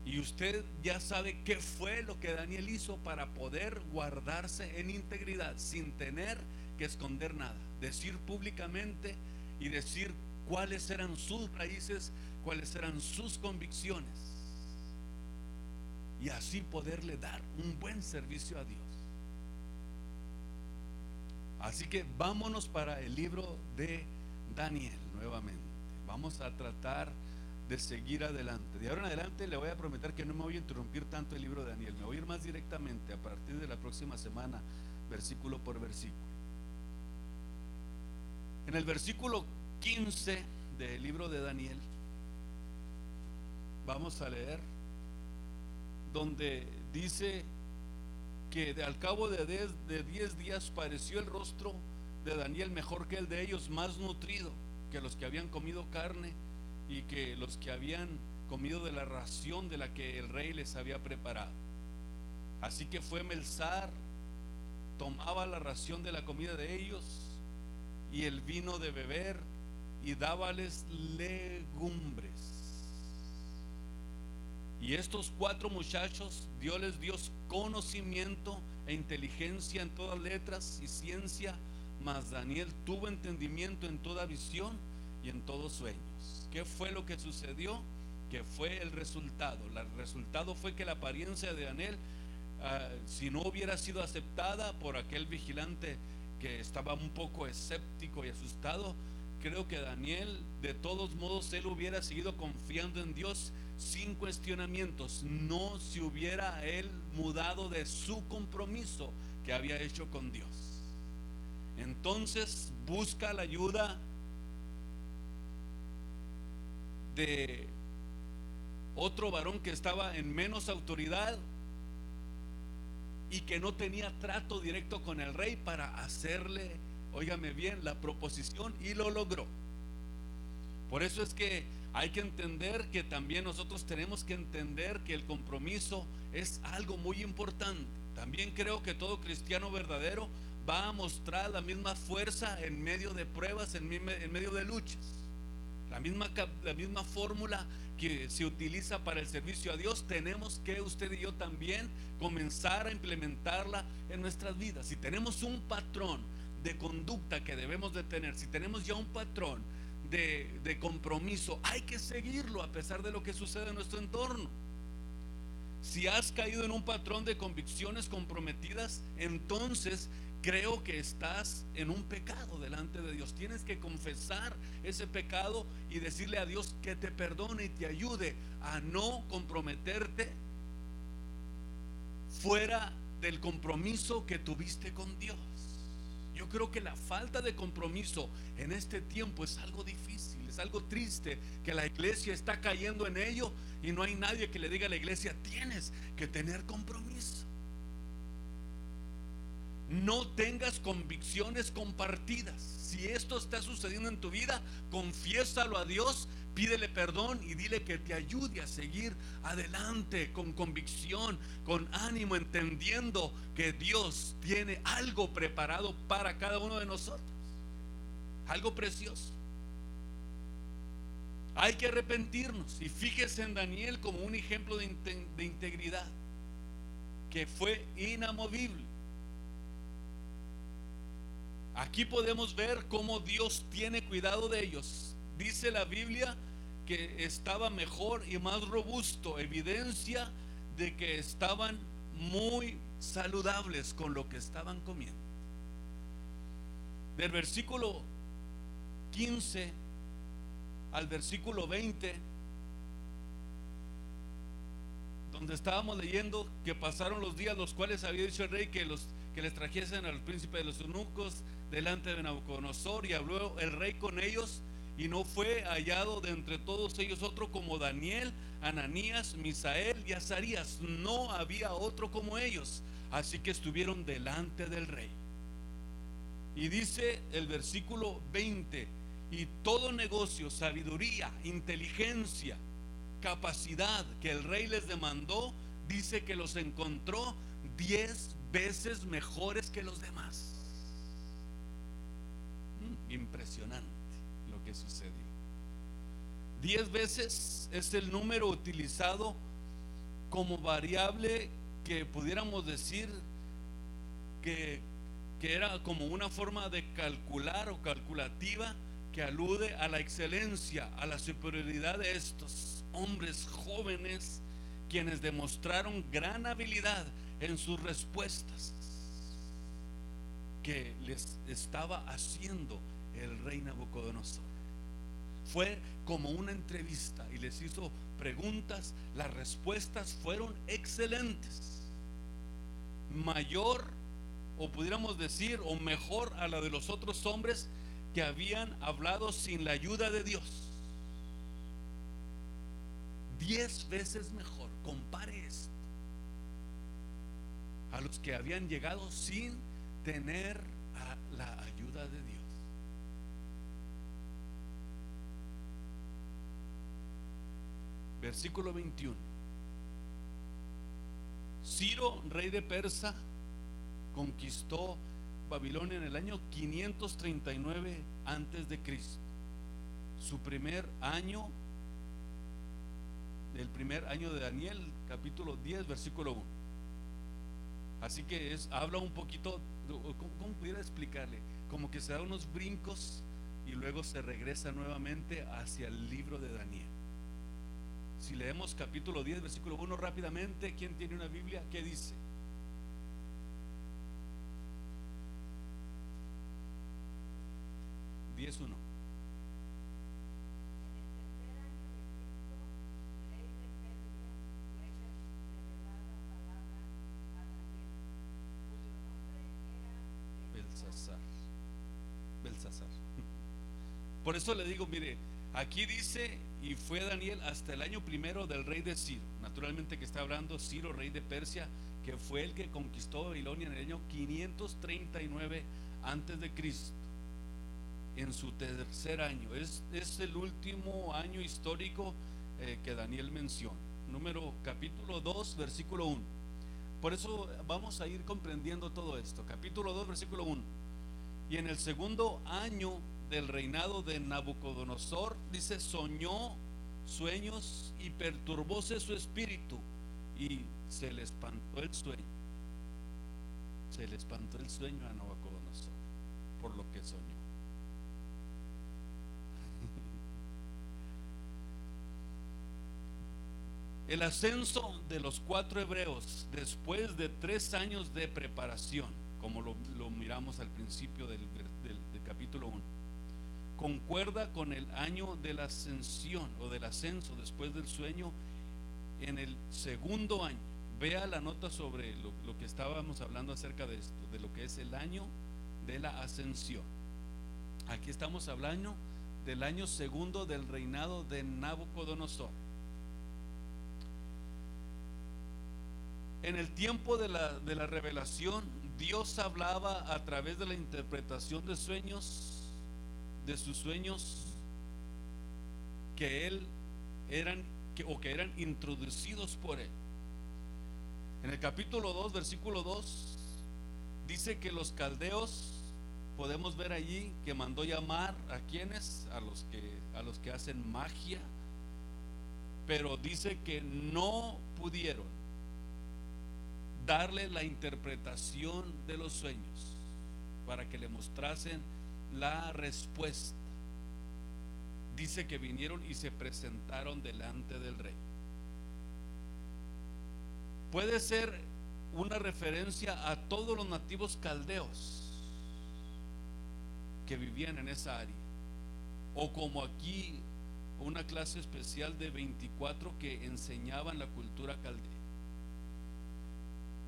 Y usted ya sabe qué fue lo que Daniel hizo para poder guardarse en integridad, sin tener que esconder nada, decir públicamente y decir cuáles eran sus raíces, cuáles eran sus convicciones, y así poderle dar un buen servicio a Dios. Así que vámonos para el libro de Daniel nuevamente. Vamos a tratar de seguir adelante. De ahora en adelante le voy a prometer que no me voy a interrumpir tanto el libro de Daniel. Me voy a ir más directamente a partir de la próxima semana, versículo por versículo. En el versículo 15 del libro de Daniel vamos a leer donde dice que al cabo de 10 días pareció el rostro de Daniel mejor que el de ellos, más nutrido que los que habían comido carne y que los que habían comido de la ración de la que el rey les había preparado. Así que fue Melzar, tomaba la ración de la comida de ellos y el vino de beber, y dábales legumbres. Y estos 4 muchachos Dios les dio conocimiento e inteligencia en todas letras y ciencia, mas Daniel tuvo entendimiento en toda visión y en todos sueños. ¿Qué fue lo que sucedió? Que fue el resultado. El resultado fue que la apariencia de Daniel, si no hubiera sido aceptada por aquel vigilante que estaba un poco escéptico y asustado, creo que Daniel, de todos modos, él hubiera seguido confiando en Dios sin cuestionamientos, no se hubiera él mudado de su compromiso que había hecho con Dios. Entonces busca la ayuda de otro varón que estaba en menos autoridad y que no tenía trato directo con el rey para hacerle, óigame bien, la proposición, y lo logró. Por eso es que hay que entender que también nosotros tenemos que entender que el compromiso es algo muy importante. También creo que todo cristiano verdadero va a mostrar la misma fuerza en medio de pruebas, en medio de luchas. La misma fórmula que se utiliza para el servicio a Dios, tenemos que usted y yo también comenzar a implementarla en nuestras vidas. Si tenemos un patrón de conducta que debemos de tener, si tenemos ya un patrón de compromiso, hay que seguirlo a pesar de lo que sucede en nuestro entorno. Si has caído en un patrón de convicciones comprometidas, entonces creo que estás en un pecado delante de Dios. Tienes que confesar ese pecado y decirle a Dios que te perdone y te ayude a no comprometerte fuera del compromiso que tuviste con Dios. Yo creo que la falta de compromiso en este tiempo es algo difícil, es algo triste, que la iglesia está cayendo en ello y no hay nadie que le diga a la iglesia: tienes que tener compromiso. No tengas convicciones compartidas. Si esto está sucediendo en tu vida, confiésalo a Dios, pídele perdón y dile que te ayude a seguir adelante con convicción, con ánimo, entendiendo que Dios tiene algo preparado para cada uno de nosotros, algo precioso. Hay que arrepentirnos, y fíjese en Daniel como un ejemplo de integridad que fue inamovible. Aquí podemos ver cómo Dios tiene cuidado de ellos. Dice la Biblia que estaba mejor y más robusto, evidencia de que estaban muy saludables con lo que estaban comiendo. Del versículo 15 al versículo 20, donde estábamos leyendo que pasaron los días los cuales había dicho el rey que les trajesen al príncipe de los eunucos delante de Nabucodonosor, y habló el rey con ellos, y no fue hallado de entre todos ellos otro como Daniel, Ananías, Misael y Azarías. No había otro como ellos, así que estuvieron delante del rey. Y dice el versículo 20: y todo negocio, sabiduría, inteligencia, capacidad que el rey les demandó, dice que los encontró 10 veces mejores que los demás. Impresionante lo que sucedió. 10 veces es el número utilizado como variable que pudiéramos decir que era como una forma de calcular o calculativa, que alude a la excelencia, a la superioridad de estos hombres jóvenes, quienes demostraron gran habilidad en sus respuestas que les estaba haciendo el rey Nabucodonosor. Fue como una entrevista y les hizo preguntas. Las respuestas fueron excelentes, mayor, o pudiéramos decir, o mejor a la de los otros hombres que habían hablado sin la ayuda de Dios. 10 veces mejor. Compare esto a los que habían llegado sin tener la ayuda de Dios. Versículo 21. Ciro, rey de Persia, conquistó Babilonia en el año 539 antes de Cristo. Su primer año, el primer año de Daniel, capítulo 10, versículo 1. Así que habla un poquito, ¿cómo pudiera explicarle? Como que se da unos brincos y luego se regresa nuevamente hacia el libro de Daniel. Si leemos capítulo 10, versículo 1 rápidamente, ¿quién tiene una Biblia? ¿Qué dice? 10:1. Belsasar. Por eso le digo, mire, aquí dice, y fue Daniel hasta el año primero del rey de Ciro. Naturalmente que está hablando Ciro, rey de Persia, que fue el que conquistó Babilonia en el año 539 antes de Cristo, en su tercer año. Es el último año histórico que Daniel menciona. Capítulo 2, versículo 1. Por eso vamos a ir comprendiendo todo esto. Capítulo 2, versículo 1. Y en el segundo año del reinado de Nabucodonosor, dice, soñó sueños y perturbóse su espíritu y se le espantó el sueño. Se le espantó el sueño a Nabucodonosor por lo que soñó. El ascenso de los 4 hebreos después de 3 años de preparación, como lo miramos al principio del capítulo 1, concuerda con el año de la ascensión o del ascenso después del sueño en el segundo año. Vea la nota sobre lo que estábamos hablando acerca de esto, de lo que es el año de la ascensión. Aquí estamos hablando del año segundo del reinado de Nabucodonosor. En el tiempo de la revelación, Dios hablaba a través de la interpretación de sueños, de sus sueños que eran introducidos por él. En el capítulo 2, versículo 2, dice que los caldeos, podemos ver allí que mandó llamar a quienes, a los que hacen magia, pero dice que no pudieron darle la interpretación de los sueños para que le mostrasen la respuesta. Dice que vinieron y se presentaron delante del rey. Puede ser una referencia a todos los nativos caldeos que vivían en esa área, o como aquí una clase especial de 24 que enseñaban la cultura caldea.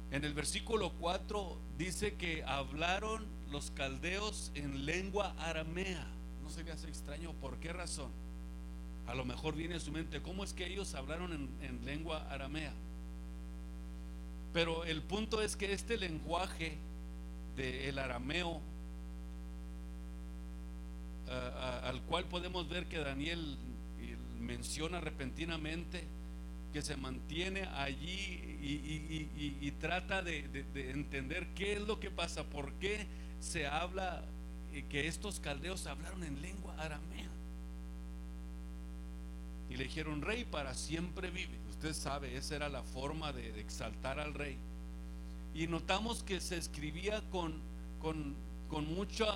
En el versículo 4 dice que hablaron los caldeos en lengua aramea. ¿No se le hace extraño? ¿Por qué razón? A lo mejor viene a su mente, ¿cómo es que ellos hablaron en lengua aramea? Pero el punto es que este lenguaje del arameo, al cual podemos ver que Daniel menciona repentinamente, que se mantiene allí y trata de entender qué es lo que pasa, por qué se habla que estos caldeos hablaron en lengua aramea. Y le dijeron, rey para siempre vive. Usted sabe, esa era la forma de exaltar al rey. Y notamos que se escribía con mucha,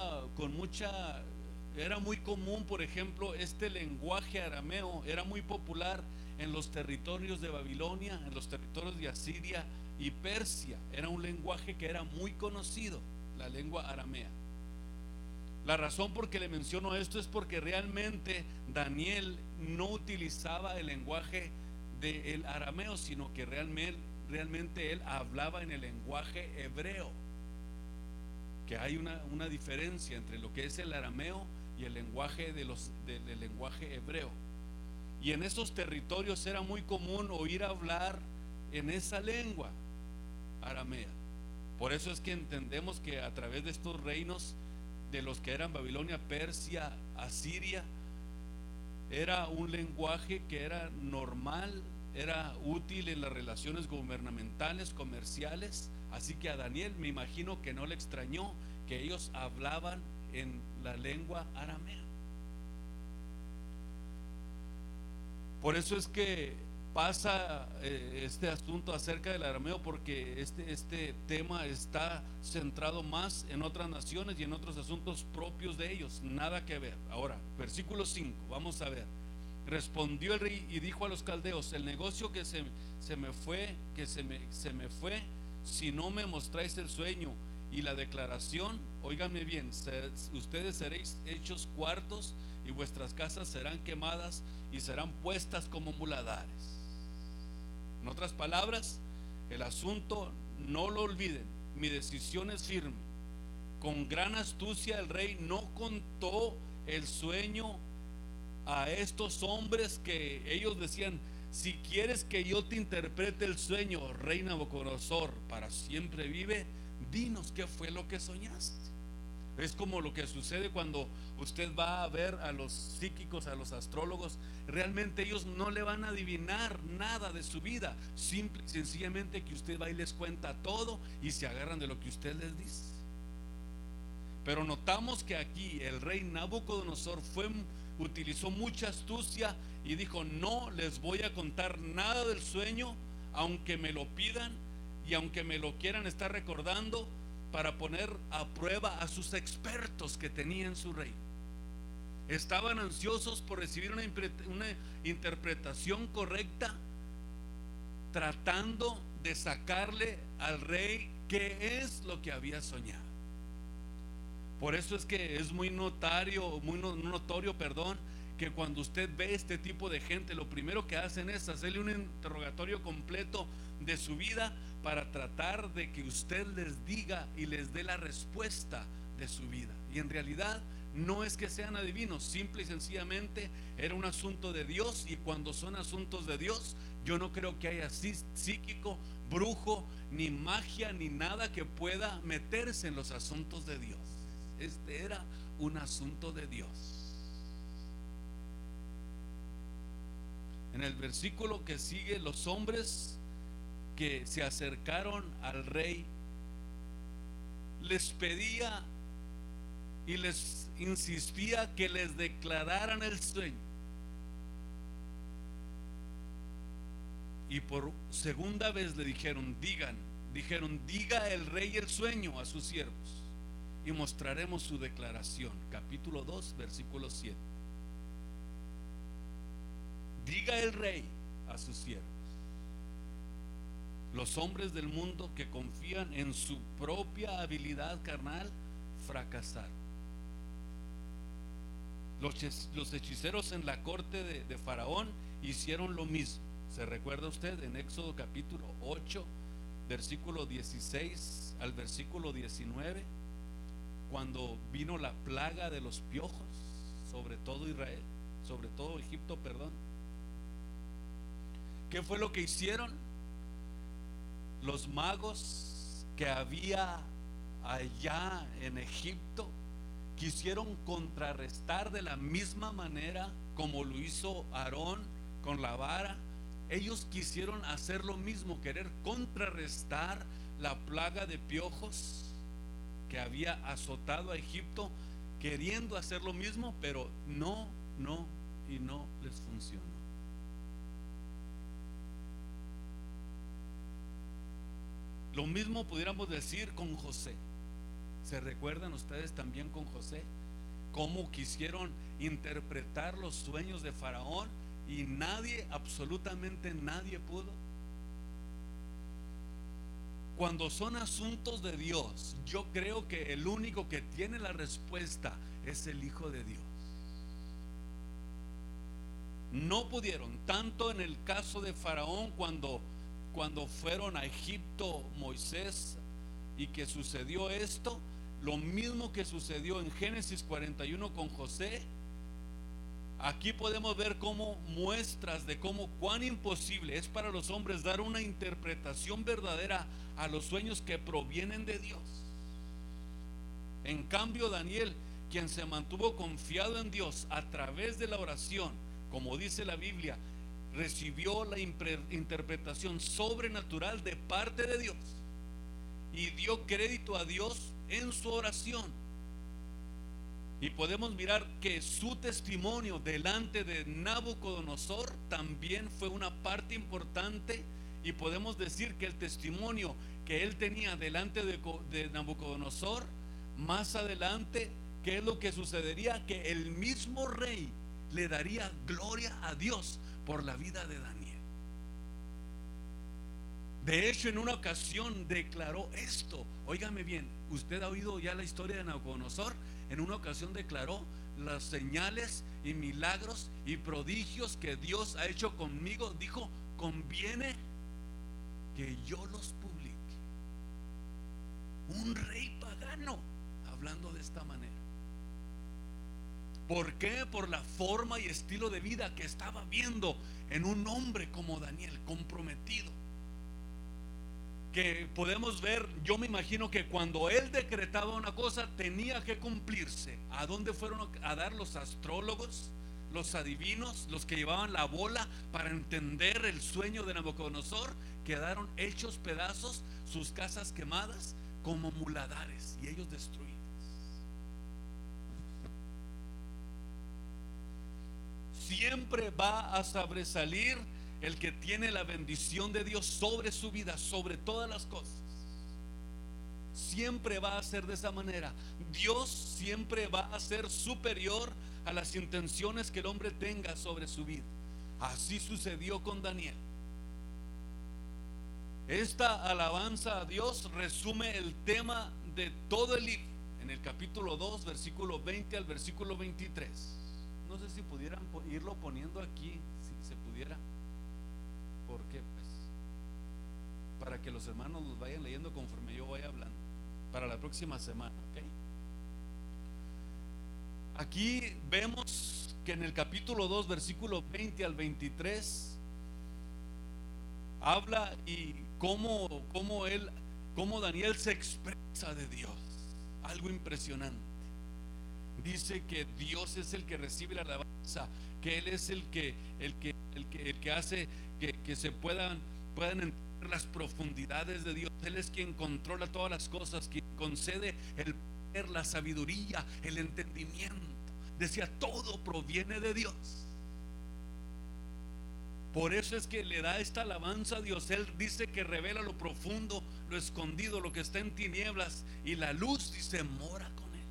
era muy común, por ejemplo, este lenguaje arameo era muy popular en los territorios de Babilonia, en los territorios de Asiria y Persia. Era un lenguaje que era muy conocido, la lengua aramea. La razón por que le menciono esto es porque realmente Daniel no utilizaba el lenguaje del arameo, sino que realmente él hablaba en el lenguaje hebreo. Que hay una diferencia entre lo que es el arameo y el lenguaje del lenguaje hebreo. Y en esos territorios era muy común oír hablar en esa lengua aramea. Por eso es que entendemos que a través de estos reinos, de los que eran Babilonia, Persia, Asiria, era un lenguaje que era normal, era útil en las relaciones gubernamentales, comerciales. Así que a Daniel me imagino que no le extrañó porque ellos hablaban en la lengua aramea. Por eso es que pasa este asunto acerca del arameo, porque este tema está centrado más en otras naciones y en otros asuntos propios de ellos, nada que ver. Ahora, versículo 5, vamos a ver. Respondió el rey y dijo a los caldeos: el negocio que se me fue, si no me mostráis el sueño y la declaración, óiganme bien, ustedes seréis hechos cuartos y vuestras casas serán quemadas y serán puestas como muladares. En otras palabras, el asunto, no lo olviden, mi decisión es firme. Con gran astucia el rey no contó el sueño a estos hombres, que ellos decían: si quieres que yo te interprete el sueño, rey Nabucodonosor, para siempre vive, dinos qué fue lo que soñaste. Es como lo que sucede cuando usted va a ver a los psíquicos, a los astrólogos. Realmente ellos no le van a adivinar nada de su vida, simple y sencillamente que usted va y les cuenta todo y se agarran de lo que usted les dice. Pero notamos que aquí el rey Nabucodonosor utilizó mucha astucia y dijo: no les voy a contar nada del sueño, aunque me lo pidan y aunque me lo quieran estar recordando, para poner a prueba a sus expertos que tenía en su reino. Estaban ansiosos por recibir una interpretación correcta, tratando de sacarle al rey qué es lo que había soñado. Por eso es que es muy notorio, que cuando usted ve este tipo de gente, lo primero que hacen es hacerle un interrogatorio completo de su vida, para tratar de que usted les diga y les dé la respuesta de su vida. Y en realidad no es que sean adivinos, simple y sencillamente era un asunto de Dios. Y cuando son asuntos de Dios, yo no creo que haya psíquico, brujo, ni magia, ni nada que pueda meterse en los asuntos de Dios. Este era un asunto de Dios. En el versículo que sigue, los hombres que se acercaron al rey les pedía y les insistía que les declararan el sueño. Y por segunda vez le dijeron: diga el rey el sueño a sus siervos y mostraremos su declaración. Capítulo 2, versículo 7. Diga el rey a sus siervos. Los hombres del mundo que confían en su propia habilidad carnal fracasaron. Los hechiceros en la corte de Faraón hicieron lo mismo. ¿Se recuerda usted en Éxodo capítulo 8, versículo 16 al versículo 19? Cuando vino la plaga de los piojos sobre todo Israel, sobre todo Egipto, perdón. ¿Qué fue lo que hicieron? Los magos que había allá en Egipto quisieron contrarrestar de la misma manera como lo hizo Aarón con la vara. Ellos quisieron hacer lo mismo, querer contrarrestar la plaga de piojos que había azotado a Egipto, queriendo hacer lo mismo, pero no les funcionó. Lo mismo pudiéramos decir con José. ¿Se recuerdan ustedes también con José? Cómo quisieron interpretar los sueños de Faraón y absolutamente nadie pudo. Cuando son asuntos de Dios, yo creo que el único que tiene la respuesta es el Hijo de Dios. No pudieron, tanto en el caso de Faraón, cuando fueron a Egipto Moisés y que sucedió esto, lo mismo que sucedió en Génesis 41 con José. Aquí podemos ver como muestras de cuán imposible es para los hombres dar una interpretación verdadera a los sueños que provienen de Dios. En cambio, Daniel, quien se mantuvo confiado en Dios a través de la oración, como dice la Biblia, recibió la interpretación sobrenatural de parte de Dios y dio crédito a Dios en su oración. Y podemos mirar que su testimonio delante de Nabucodonosor también fue una parte importante. Y podemos decir que el testimonio que él tenía delante de Nabucodonosor, más adelante, ¿qué es lo que sucedería? Que el mismo rey le daría gloria a Dios por la vida de Daniel. De hecho, en una ocasión declaró esto. Óigame bien, usted ha oído ya la historia de Nabucodonosor. En una ocasión declaró: las señales y milagros y prodigios que Dios ha hecho conmigo, dijo, conviene que yo los publique. Un rey pagano hablando de esta manera. ¿Por qué? Por la forma y estilo de vida que estaba viendo en un hombre como Daniel, comprometido. Que podemos ver, yo me imagino que cuando él decretaba una cosa tenía que cumplirse. ¿A dónde fueron a dar los astrólogos, los adivinos, los que llevaban la bola para entender el sueño de Nabucodonosor? Quedaron hechos pedazos, sus casas quemadas como muladares y ellos destruidos. Siempre va a sobresalir el que tiene la bendición de Dios sobre su vida, sobre todas las cosas. Siempre va a ser de esa manera. Dios siempre va a ser superior a las intenciones que el hombre tenga sobre su vida. Así sucedió con Daniel. Esta alabanza a Dios resume el tema de todo el libro en el capítulo 2, versículo 20 al versículo 23. No sé si pudieran irlo poniendo aquí, si se pudiera. ¿Por qué? Pues para que los hermanos los vayan leyendo conforme yo vaya hablando para la próxima semana, ¿ok? Aquí vemos que en el capítulo 2, versículo 20 al 23 habla y cómo Daniel se expresa de Dios. Algo impresionante. Dice que Dios es el que recibe la alabanza, que Él es el que hace que se puedan entender las profundidades de Dios. Él es quien controla todas las cosas, quien concede el poder, la sabiduría, el entendimiento. Decía, todo proviene de Dios. Por eso es que le da esta alabanza a Dios. Él dice que revela lo profundo, lo escondido, lo que está en tinieblas, y la luz, dice, mora con Él.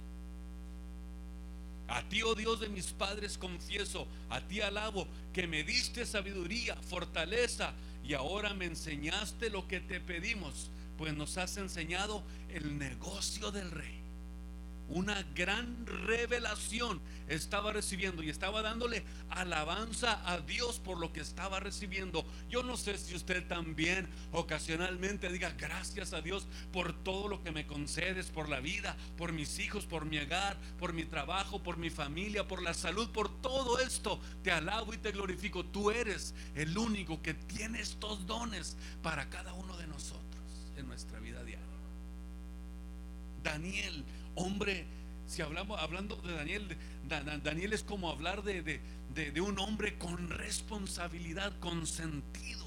A ti, oh Dios de mis padres, confieso, a ti alabo, que me diste sabiduría, fortaleza, y ahora me enseñaste lo que te pedimos, pues nos has enseñado el negocio del rey. Una gran revelación estaba recibiendo y estaba dándole alabanza a Dios por lo que estaba recibiendo. Yo no sé si usted también ocasionalmente diga gracias a Dios por todo lo que me concedes, por la vida, por mis hijos, por mi hogar, por mi trabajo, por mi familia, por la salud, por todo esto. Te alabo y te glorifico. Tú eres el único que tiene estos dones para cada uno de nosotros en nuestra vida diaria. Daniel, hombre, si hablando de Daniel, Daniel es como hablar de un hombre con responsabilidad, con sentido,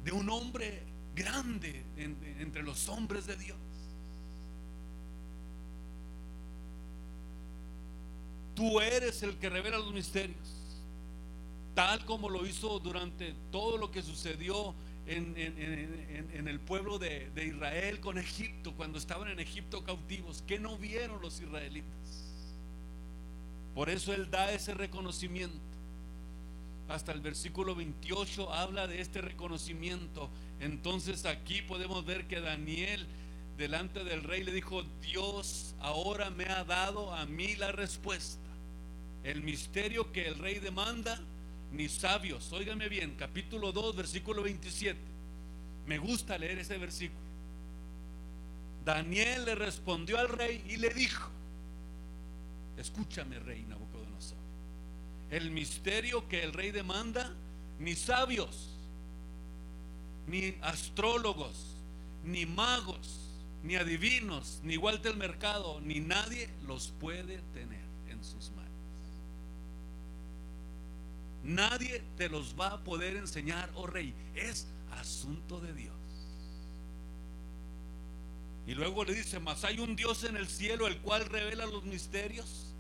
de un hombre grande entre los hombres de Dios. Tú eres el que revela los misterios, tal como lo hizo durante todo lo que sucedió en el pueblo de Israel con Egipto, cuando estaban en Egipto cautivos. ¿Qué no vieron los israelitas? Por eso Él da ese reconocimiento. Hasta el versículo 28 habla de este reconocimiento. Entonces aquí podemos ver que Daniel delante del rey le dijo: Dios ahora me ha dado a mí la respuesta. El misterio que el rey demanda, ni sabios, óigame bien, capítulo 2, versículo 27. Me gusta leer ese versículo. Daniel le respondió al rey y le dijo: escúchame, rey Nabucodonosor, el misterio que el rey demanda, ni sabios, ni astrólogos, ni magos, ni adivinos, ni Walter Mercado, ni nadie los puede tener en sus manos. Nadie te los va a poder enseñar, oh rey. Es asunto de Dios. Y luego le dice: mas hay un Dios en el cielo, el cual revela los misterios.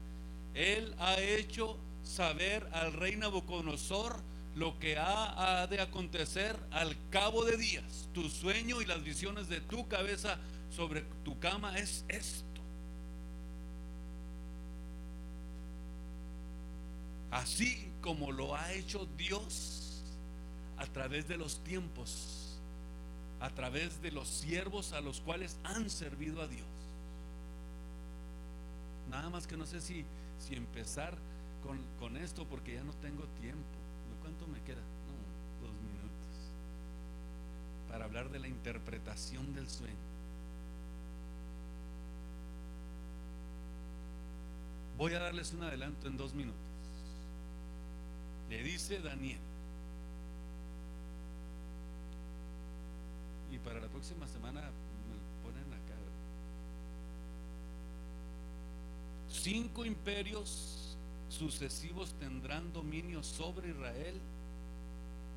Él ha hecho saber al rey Nabucodonosor lo que ha de acontecer al cabo de días. Tu sueño y las visiones de tu cabeza sobre tu cama es esto. Así como lo ha hecho Dios a través de los tiempos, a través de los siervos a los cuales han servido a Dios. Nada más que no sé si empezar con esto, porque ya no tengo tiempo. ¿Cuánto me queda? No, 2 minutos para hablar de la interpretación del sueño. Voy a darles un adelanto en 2 minutos. Le dice Daniel, y para la próxima semana me ponen acá: 5 imperios sucesivos tendrán dominio sobre Israel,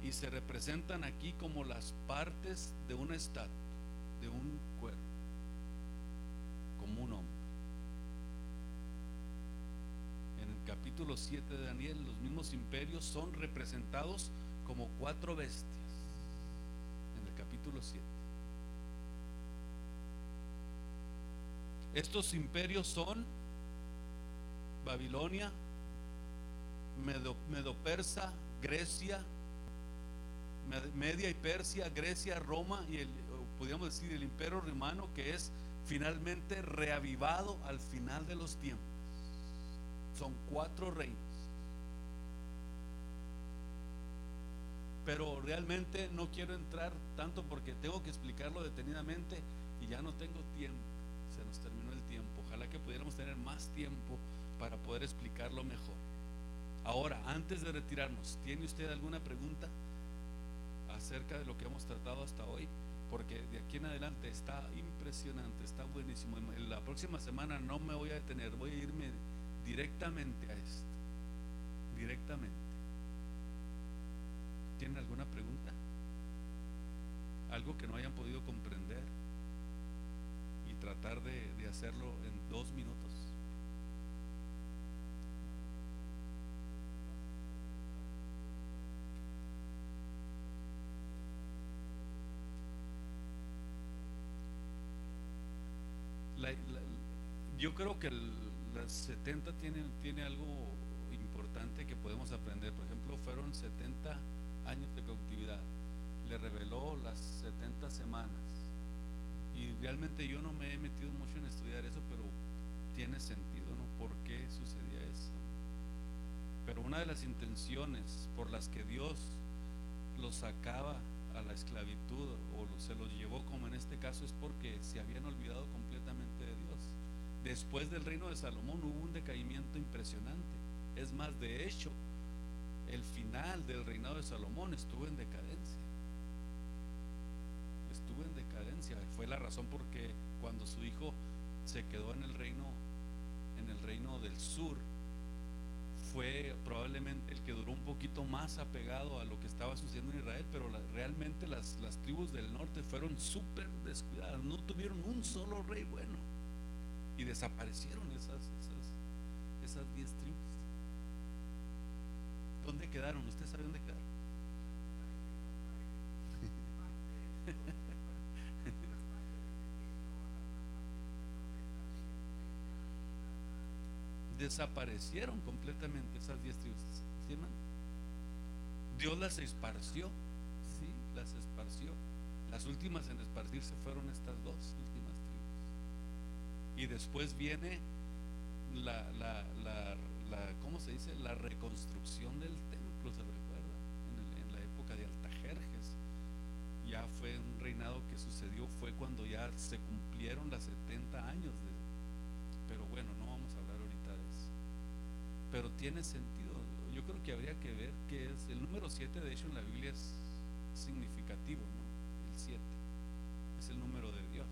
y se representan aquí como las partes de una estatua, de un cuerpo, como un hombre. En el capítulo 7 de Daniel, los mismos imperios son representados como 4 bestias. En el capítulo 7. Estos imperios son Babilonia, Medo-Persa, Grecia, Media y Persia, Grecia, Roma, y podríamos decir el imperio romano, que es finalmente reavivado al final de los tiempos. Son 4 reinos. Pero realmente no quiero entrar tanto, porque tengo que explicarlo detenidamente y ya no tengo tiempo. Se nos terminó el tiempo. Ojalá que pudiéramos tener más tiempo para poder explicarlo mejor. Ahora, antes de retirarnos, ¿tiene usted alguna pregunta acerca de lo que hemos tratado hasta hoy? Porque de aquí en adelante está impresionante, está buenísimo. En la próxima semana no me voy a detener, voy a irme directamente a esto. Directamente. ¿Tienen alguna pregunta? Algo que no hayan podido comprender y tratar de hacerlo en 2 minutos. Yo creo que las 70 tiene algo importante que podemos aprender. Por ejemplo, fueron 70 años de cautividad. Le reveló las 70 semanas. Y realmente yo no me he metido mucho en estudiar eso, pero tiene sentido, ¿no? ¿Por qué sucedía eso? Pero una de las intenciones por las que Dios los sacaba a la esclavitud, o se los llevó, como en este caso, es porque se habían olvidado completamente de Dios. Después del reino de Salomón hubo un decaimiento impresionante. Es más, de hecho, el final del reinado de Salomón estuvo en decadencia. Estuvo en decadencia. Fue la razón por que cuando su hijo se quedó en el reino del sur, fue probablemente el que duró un poquito más apegado a lo que estaba sucediendo en Israel. Pero realmente las tribus del norte fueron súper descuidadas, no tuvieron un solo rey bueno, y desaparecieron esas 10 tribus. ¿Dónde quedaron? ¿Usted sabe dónde quedaron? Desaparecieron completamente esas 10 tribus. ¿Sí, hermano? Dios las esparció. Sí, las esparció. Las últimas en esparcirse fueron estas 2 últimas tribus. Y después viene ¿cómo se dice? La reconstrucción del templo, ¿se recuerda? En la época de Artajerjes. Ya fue un reinado que sucedió, fue cuando ya se cumplieron las 70 años pero bueno, no vamos a hablar ahorita de eso. Pero tiene sentido. Yo creo que habría que ver qué es el número 7. De hecho, en la Biblia es significativo, ¿no? El 7 es el número de Dios.